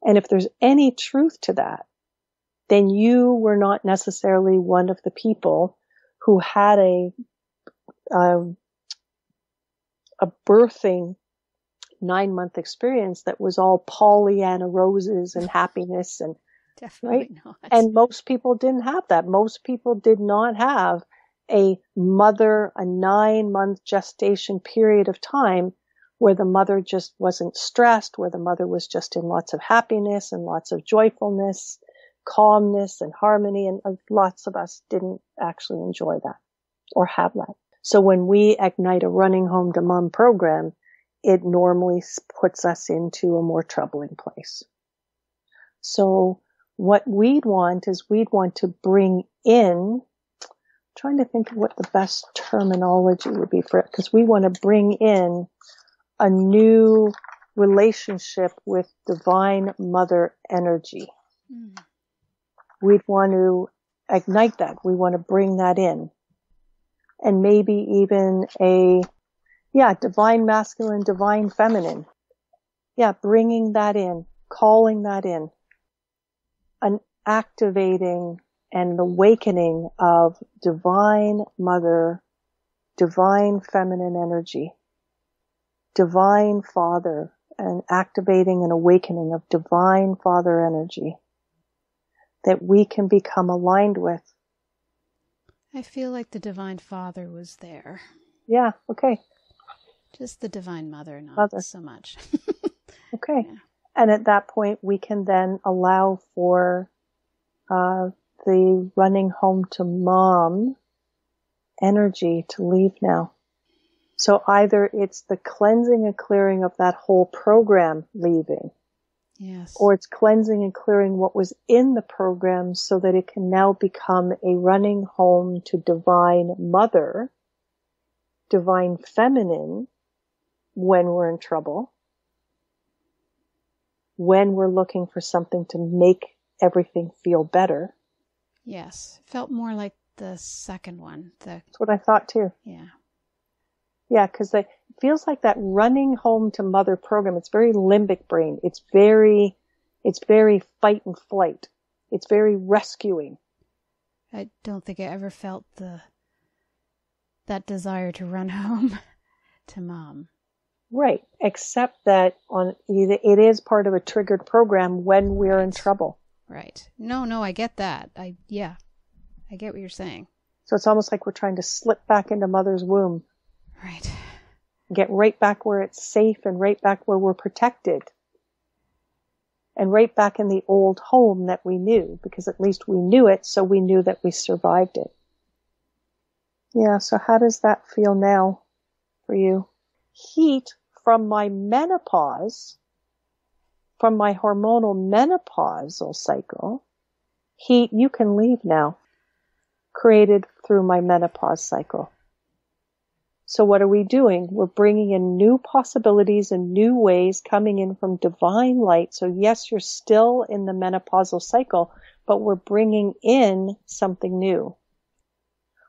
And if there's any truth to that, then you were not necessarily one of the people who had a birthing 9-month experience that was all Pollyanna roses and happiness and definitely right? not. And most people didn't have that. Most people did not have a 9-month gestation period of time where the mother just wasn't stressed, where the mother was just in lots of happiness and lots of joyfulness, calmness and harmony, and lots of us didn't actually enjoy that or have that. So when we ignite a running home to mom program, it normally puts us into a more troubling place. So what we'd want to bring in, trying to think of what the best terminology would be for it, because we want to bring in a new relationship with divine mother energy. Mm. We'd want to ignite that. We want to bring that in. And maybe even divine masculine, divine feminine. Yeah, bringing that in, calling that in, an activating and awakening of divine mother, divine feminine energy, divine father, and activating and awakening of divine father energy that we can become aligned with. I feel like the divine father was there. Yeah, okay. Just the divine mother, not so much. Okay. Yeah. And at that point, we can then allow for the running home to mom energy to leave now. So either it's the cleansing and clearing of that whole program leaving. Yes. Or it's cleansing and clearing what was in the program so that it can now become a running home to divine mother, divine feminine, when we're in trouble, when we're looking for something to make everything feel better. Yes. Felt more like the second one. That's what I thought too. Yeah. Yeah, because it feels like that running home to mother program, it's very limbic brain. It's very fight and flight. It's very rescuing. I don't think I ever felt that desire to run home to mom. Right, except that it is part of a triggered program when we're in trouble. Right. No, I get that. I get what you're saying. So it's almost like we're trying to slip back into mother's womb. Right. Get right back where it's safe and right back where we're protected. And right back in the old home that we knew, because at least we knew it, so we knew that we survived it. Yeah, so how does that feel now for you? Heat from my menopause, from my hormonal menopausal cycle, heat you can leave now, created through my menopause cycle. So what are we doing? We're bringing in new possibilities and new ways coming in from divine light. So yes, you're still in the menopausal cycle, but we're bringing in something new.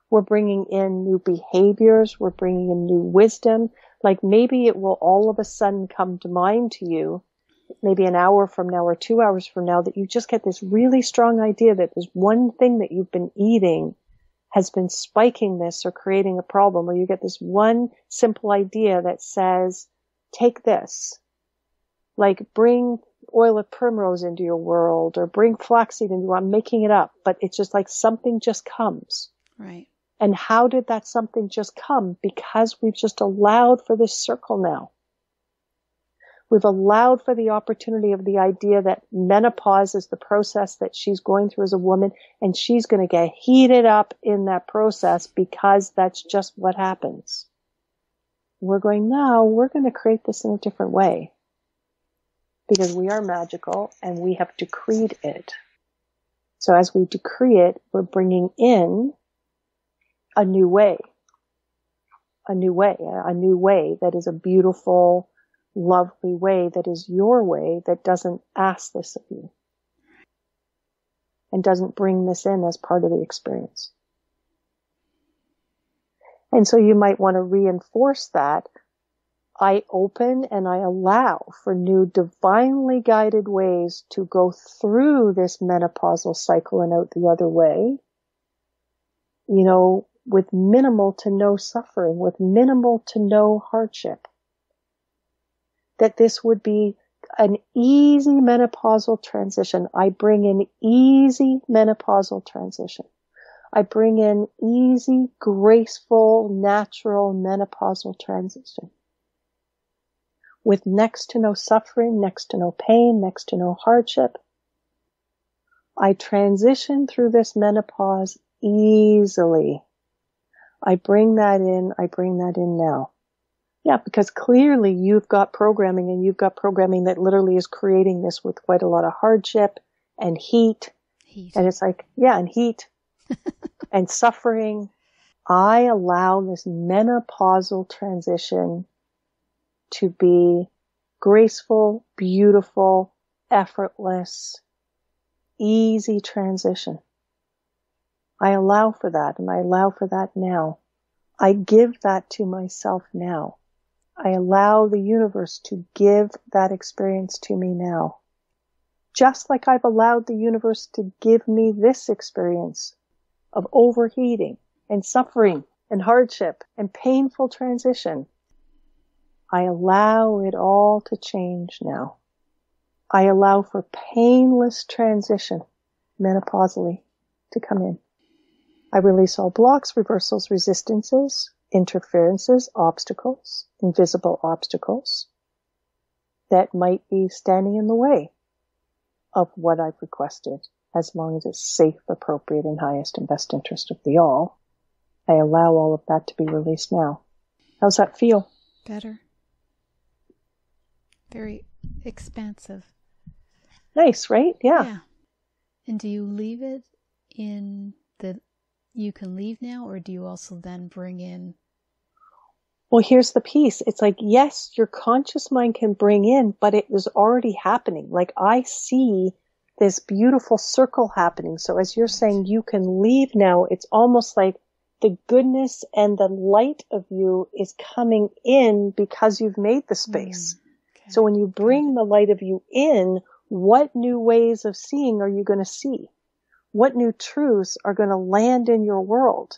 We're bringing in new behaviors. We're bringing in new wisdom. Like maybe it will all of a sudden come to mind to you, maybe an hour from now or 2 hours from now, that you just get this really strong idea that there's one thing that you've been eating has been spiking this or creating a problem, or you get this one simple idea that says, take this, like bring oil of primrose into your world or bring flaxseed into your, I'm making it up, but it's just like something just comes. Right. And how did that something just come? Because we've just allowed for this circle now. We've allowed for the opportunity of the idea that menopause is the process that she's going through as a woman, and she's going to get heated up in that process because that's just what happens. We're going, no, we're going to create this in a different way because we are magical and we have decreed it. So as we decree it, we're bringing in a new way that is a beautiful, lovely way, that is your way, that doesn't ask this of you and doesn't bring this in as part of the experience. And so you might want to reinforce that. I open and I allow for new divinely guided ways to go through this menopausal cycle and out the other way, you know, with minimal to no suffering, with minimal to no hardship. That this would be an easy menopausal transition. I bring in easy menopausal transition. I bring in easy, graceful, natural menopausal transition. With next to no suffering, next to no pain, next to no hardship. I transition through this menopause easily. I bring that in now. Yeah, because clearly you've got programming, and you've got programming that literally is creating this with quite a lot of hardship and heat. And it's like, yeah, and heat and suffering. I allow this menopausal transition to be graceful, beautiful, effortless, easy transition. I allow for that, and I allow for that now. I give that to myself now. I allow the universe to give that experience to me now. Just like I've allowed the universe to give me this experience of overheating and suffering and hardship and painful transition. I allow it all to change now. I allow for painless transition, menopausally, to come in. I release all blocks, reversals, resistances, interferences, obstacles, invisible obstacles that might be standing in the way of what I've requested, as long as it's safe, appropriate, and highest and best interest of the all. I allow all of that to be released now. How's that feel? Better. Very expansive. Nice, right? Yeah. And do you leave it in the you can leave now, or do you also then bring in? Well, here's the piece. It's like, yes, your conscious mind can bring in, but it is already happening. Like I see this beautiful circle happening. So as you're saying, you can leave now, it's almost like the goodness and the light of you is coming in because you've made the space. Okay. So when you bring the light of you in, what new ways of seeing are you going to see? What new truths are going to land in your world?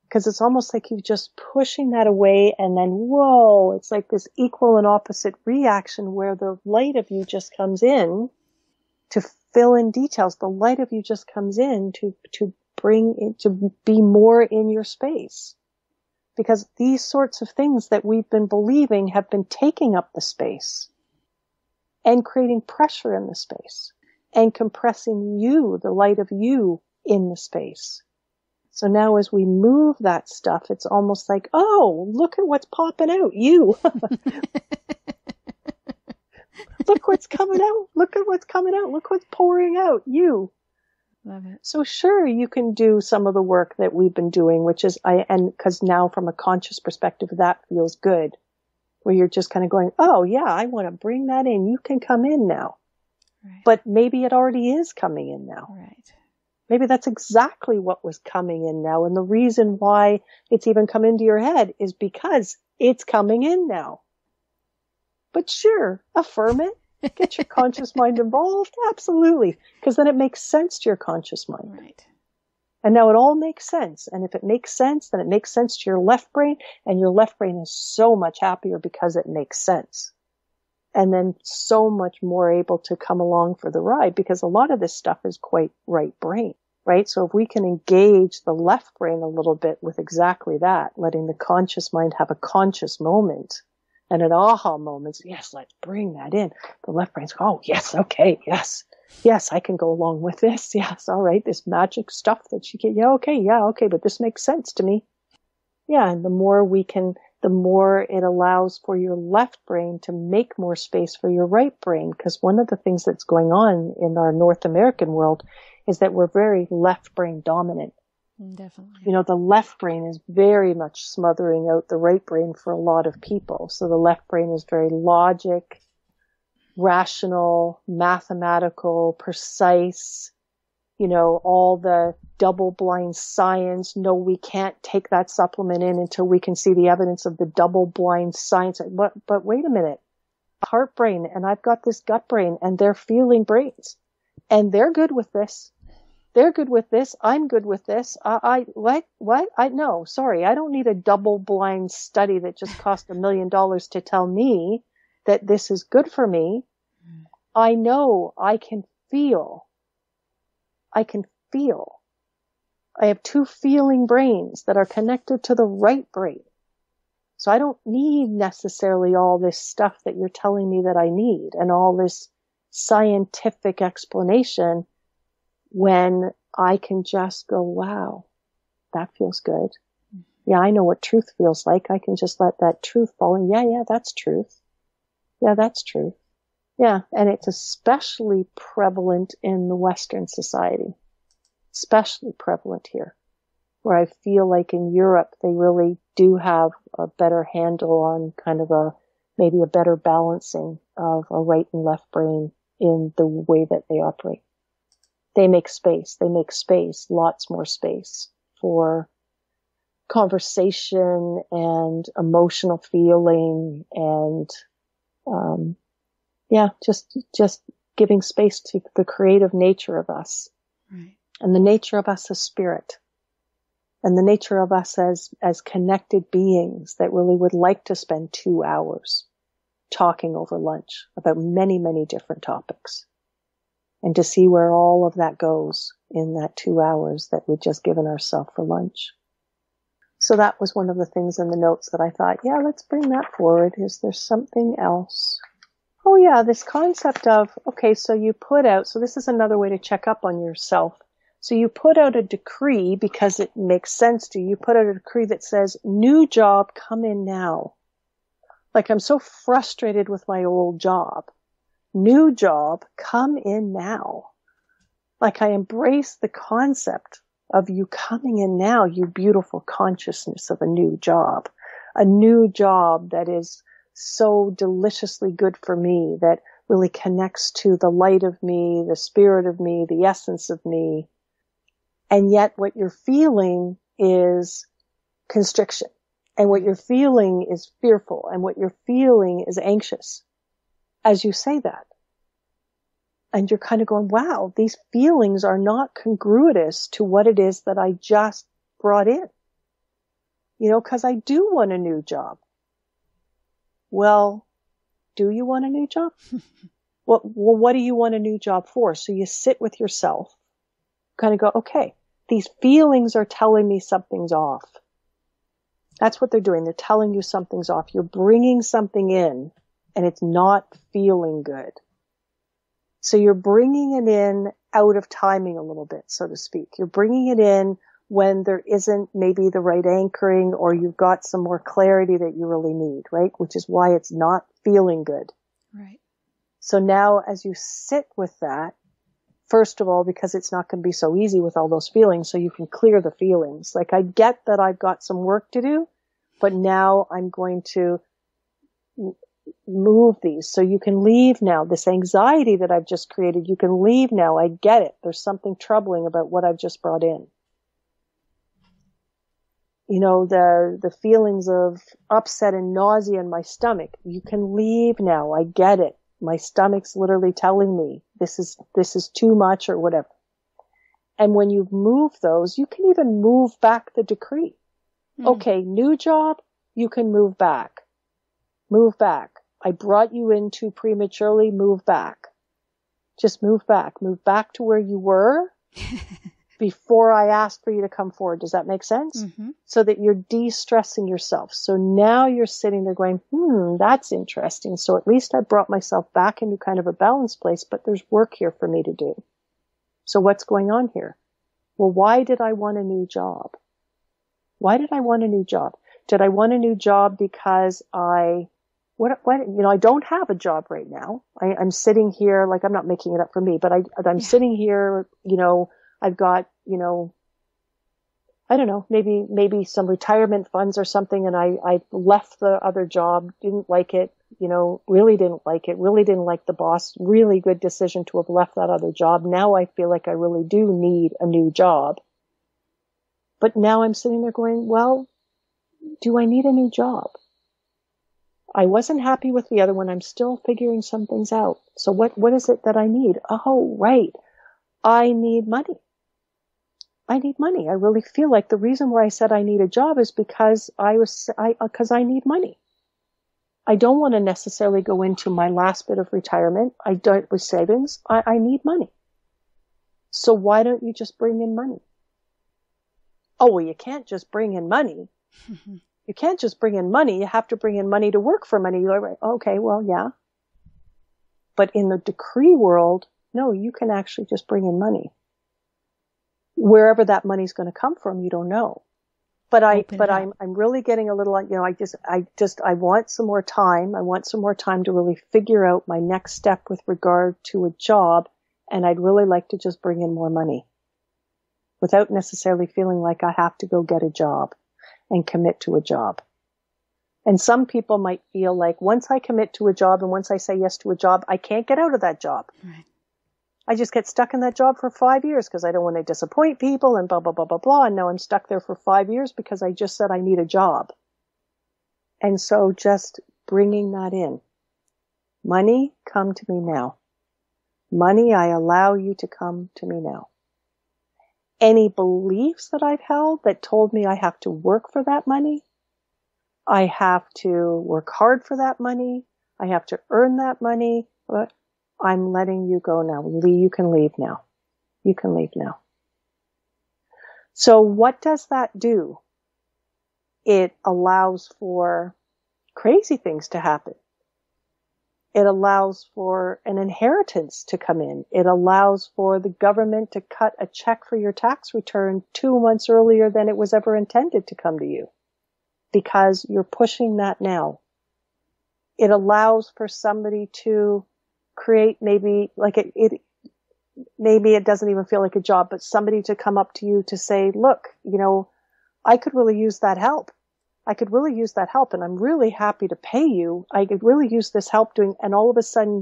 Because it's almost like you're just pushing that away, and then, whoa, it's like this equal and opposite reaction where the light of you just comes in to fill in details. The light of you just comes in to bring it, to be more in your space. Because these sorts of things that we've been believing have been taking up the space and creating pressure in the space and compressing you, the light of you, in the space. So now as we move that stuff, it's almost like, oh, look at what's popping out. You. Look what's coming out. Look at what's coming out. Look what's pouring out. You. Love it. So sure, you can do some of the work that we've been doing, which is, and because now from a conscious perspective, that feels good, where you're just kind of going, oh yeah, I want to bring that in. You can come in now. Right. But maybe it already is coming in now. Right. Maybe that's exactly what was coming in now. And the reason why it's even come into your head is because it's coming in now. But sure, affirm it. Get your conscious mind involved. Absolutely. Because then it makes sense to your conscious mind. Right. And now it all makes sense. And if it makes sense, then it makes sense to your left brain. And your left brain is so much happier because it makes sense. And then so much more able to come along for the ride, because a lot of this stuff is quite right brain, right? So if we can engage the left brain a little bit with exactly that, letting the conscious mind have a conscious moment and an aha moment. Yes, let's bring that in. The left brain's, oh, yes, okay, yes. Yes, I can go along with this. Yes, all right, this magic stuff that she can, yeah, okay, but this makes sense to me. Yeah, and the more it allows for your left brain to make more space for your right brain. Because one of the things that's going on in our North American world is that we're very left brain dominant. Definitely. You know, the left brain is very much smothering out the right brain for a lot of people. So the left brain is very logic, rational, mathematical, precise, you know, all the double-blind science. No, we can't take that supplement in until we can see the evidence of the double-blind science. But wait a minute. Heart brain, and I've got this gut brain, and they're feeling brains. And they're good with this. They're good with this. I'm good with this. What? No, sorry. I don't need a double-blind study that just cost $1 million to tell me that this is good for me. I know I can feel. I have two feeling brains that are connected to the right brain. So I don't need necessarily all this stuff that you're telling me that I need and all this scientific explanation when I can just go, wow, that feels good. Yeah, I know what truth feels like. I can just let that truth fall in. Yeah, that's truth. Yeah, that's truth. Yeah, and it's especially prevalent in the Western society, especially prevalent here, where I feel like in Europe they really do have a better handle on kind of maybe a better balancing of a right and left brain in the way that they operate. They make space, lots more space for conversation and emotional feeling and, just giving space to the creative nature of us. Right. And the nature of us as spirit. And the nature of us as connected beings that really would like to spend 2 hours talking over lunch about many, many different topics. And to see where all of that goes in that 2 hours that we've just given ourselves for lunch. So that was one of the things in the notes that I thought, yeah, let's bring that forward. Is there something else? Oh yeah, this concept of, okay, so you put out, so this is another way to check up on yourself. So you put out a decree because it makes sense to you. You put out a decree that says, new job, come in now. Like, I'm so frustrated with my old job. New job, come in now. Like, I embrace the concept of you coming in now, you beautiful consciousness of a new job that is so deliciously good for me, that really connects to the light of me, the spirit of me, the essence of me. And yet what you're feeling is constriction, and what you're feeling is fearful, and what you're feeling is anxious as you say that. And you're kind of going, wow, these feelings are not congruous to what it is that I just brought in. You know, because I do want a new job. Well, do you want a new job? Well, what do you want a new job for? So you sit with yourself, kind of go, okay, these feelings are telling me something's off. That's what they're doing. They're telling you something's off. You're bringing something in and it's not feeling good. So you're bringing it in out of timing a little bit, so to speak. You're bringing it in when there isn't maybe the right anchoring, or you've got some more clarity that you really need, right? Which is why it's not feeling good. Right. So now as you sit with that, first of all, because it's not going to be so easy with all those feelings, so you can clear the feelings. Like, I get that I've got some work to do, but now I'm going to move these. So you can leave now. This anxiety that I've just created, you can leave now. I get it. There's something troubling about what I've just brought in. You know, the feelings of upset and nausea in my stomach, you can leave now. I get it. My stomach's literally telling me this is too much or whatever. And when you've moved those, you can even move back the decree. Okay, new job, you can move back. Move back. I brought you in too prematurely, move back. Just move back. Move back to where you were before I asked for you to come forward. Does that make sense? Mm-hmm. So that you're de-stressing yourself. So now you're sitting there going, that's interesting. So at least I brought myself back into kind of a balanced place, but there's work here for me to do. So what's going on here? Well, why did I want a new job? Why did I want a new job? Did I want a new job because I don't have a job right now. I'm sitting here, like, I'm not making it up for me, but I'm sitting here, I've got, I don't know, maybe some retirement funds or something. And I left the other job, didn't like it, really didn't like it, really didn't like the boss. Really good decision to have left that other job. Now I feel like I really do need a new job. But now I'm sitting there going, well, do I need a new job? I wasn't happy with the other one. I'm still figuring some things out. So what is it that I need? Oh, right. I need money. I need money. I really feel like the reason why I said I need a job is because because I need money. I don't want to necessarily go into my last bit of retirement. I don't with savings. I need money. So why don't you just bring in money? Oh, well, you can't just bring in money. You can't just bring in money. You have to bring in money to work for money. You're like, okay, well, yeah. But in the decree world, no, you can actually just bring in money. Wherever that money's going to come from, you don't know. But I'm really getting a little, I want some more time. I want some more time to really figure out my next step with regard to a job. And I'd really like to just bring in more money without necessarily feeling like I have to go get a job and commit to a job. And some people might feel like once I commit to a job and once I say yes to a job, I can't get out of that job. Right. I just get stuck in that job for 5 years because I don't want to disappoint people and blah, blah, blah, blah, blah. And now I'm stuck there for 5 years because I just said I need a job. And so just bringing that in. Money, come to me now. Money, I allow you to come to me now. Any beliefs that I've held that told me I have to work for that money, I have to work hard for that money, I have to earn that money, but I'm letting you go now. You can leave now. You can leave now. So what does that do? It allows for crazy things to happen. It allows for an inheritance to come in. It allows for the government to cut a check for your tax return 2 months earlier than it was ever intended to come to you because you're pushing that now. It allows for somebody to create maybe maybe it doesn't even feel like a job, but somebody to come up to you to say, look, I could really use that help. I could really use that help and I'm really happy to pay you. I could really use this help doing, and all of a sudden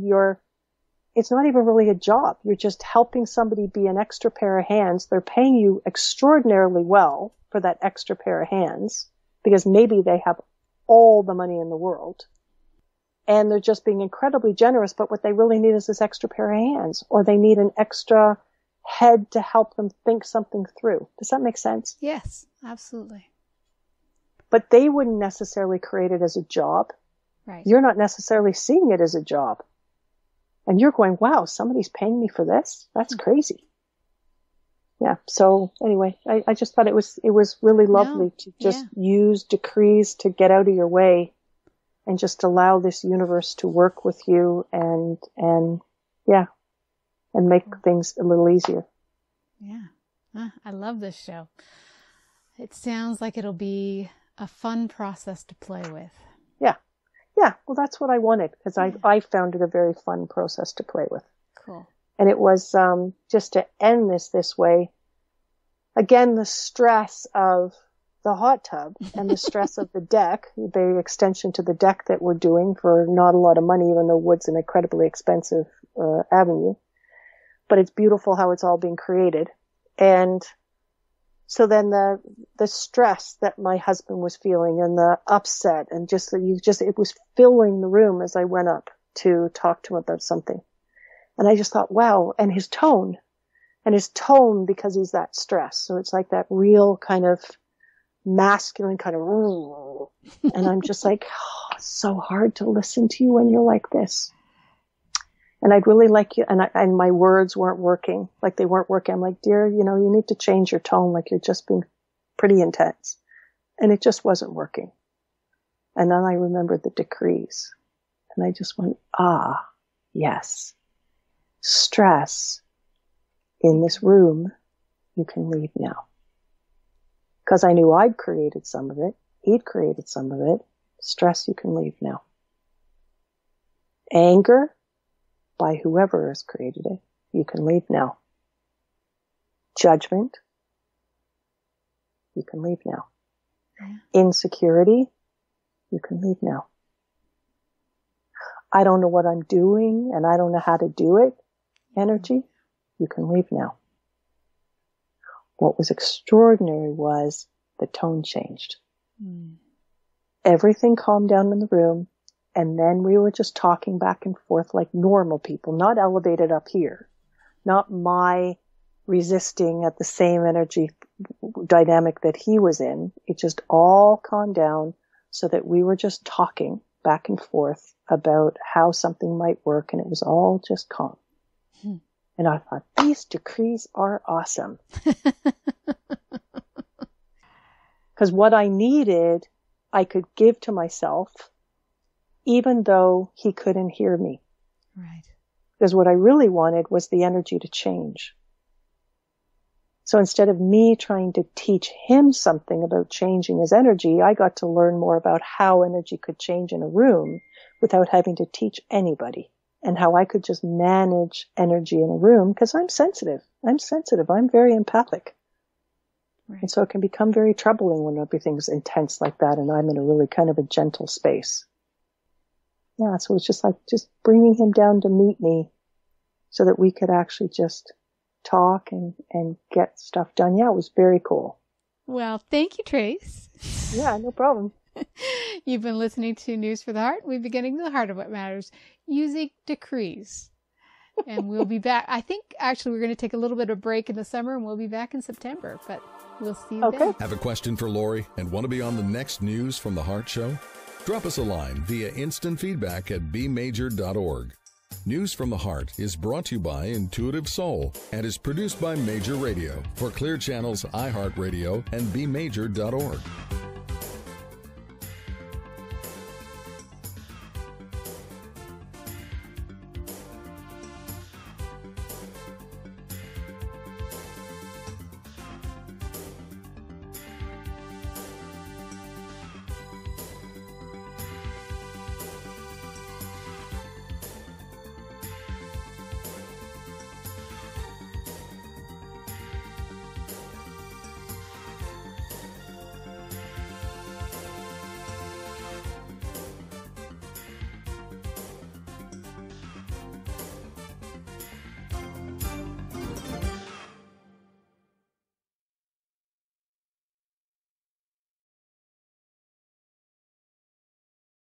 it's not even really a job. You're just helping somebody be an extra pair of hands. They're paying you extraordinarily well for that extra pair of hands because maybe they have all the money in the world and they're just being incredibly generous. But what they really need is this extra pair of hands, or they need an extra head to help them think something through. Does that make sense? Yes, absolutely. But they wouldn't necessarily create it as a job. Right. You're not necessarily seeing it as a job. And you're going, wow, somebody's paying me for this? That's crazy. Yeah. So anyway, I just thought it was really lovely to just use decrees to get out of your way and just allow this universe to work with you and make things a little easier. Yeah. I love this show. It sounds like it'll be a fun process to play with. Yeah. Yeah. Well, that's what I wanted, because I found it a very fun process to play with. Cool. And it was just to end this way. Again, the stress of the hot tub and the stress of the deck, the extension to the deck that we're doing for not a lot of money, even though wood's an incredibly expensive avenue. But it's beautiful how it's all being created. And so then the stress that my husband was feeling and the upset and it was filling the room as I went up to talk to him about something. And I just thought, wow. And his tone because he's that stressed. So it's like that real kind of masculine kind of, and I'm just like, oh, it's so hard to listen to you when you're like this. And I'd really like you, and my words weren't working, like they weren't working. I'm like, dear, you need to change your tone, like you're just being pretty intense. And it just wasn't working. And then I remembered the decrees. And I just went, yes. Stress in this room, you can leave now. Because I knew I'd created some of it. He'd created some of it. Stress, you can leave now. Anger, by whoever has created it, you can leave now. Judgment, you can leave now. Yeah. Insecurity, you can leave now. I don't know what I'm doing and I don't know how to do it. Energy, you can leave now. What was extraordinary was the tone changed. Everything calmed down in the room. And then we were just talking back and forth like normal people, not elevated up here, not my resisting at the same energy dynamic that he was in. It just all calmed down so that we were just talking back and forth about how something might work. And it was all just calm. And I thought, these decrees are awesome. Because what I needed, I could give to myself, even though he couldn't hear me. Right. Because what I really wanted was the energy to change. So instead of me trying to teach him something about changing his energy, I got to learn more about how energy could change in a room without having to teach anybody, and how I could just manage energy in a room, because I'm sensitive. I'm very empathic. Right. And so it can become very troubling when everything's intense like that and I'm in a really kind of a gentle space. Yeah, so it's just like just bringing him down to meet me so that we could actually just talk and get stuff done. Yeah, it was very cool. Well, thank you, Trace. Yeah, no problem. You've been listening to News for the Heart. We've been getting to the heart of what matters, using decrees. And we'll be back. I think actually we're going to take a little bit of a break in the summer and we'll be back in September, but we'll see you then. Have a question for Laurie and want to be on the next News from the Heart show? Drop us a line via instant feedback at bmajor.org. News from the Heart is brought to you by Intuitive Soul and is produced by Major Radio for Clear Channel's iHeartRadio and bmajor.org.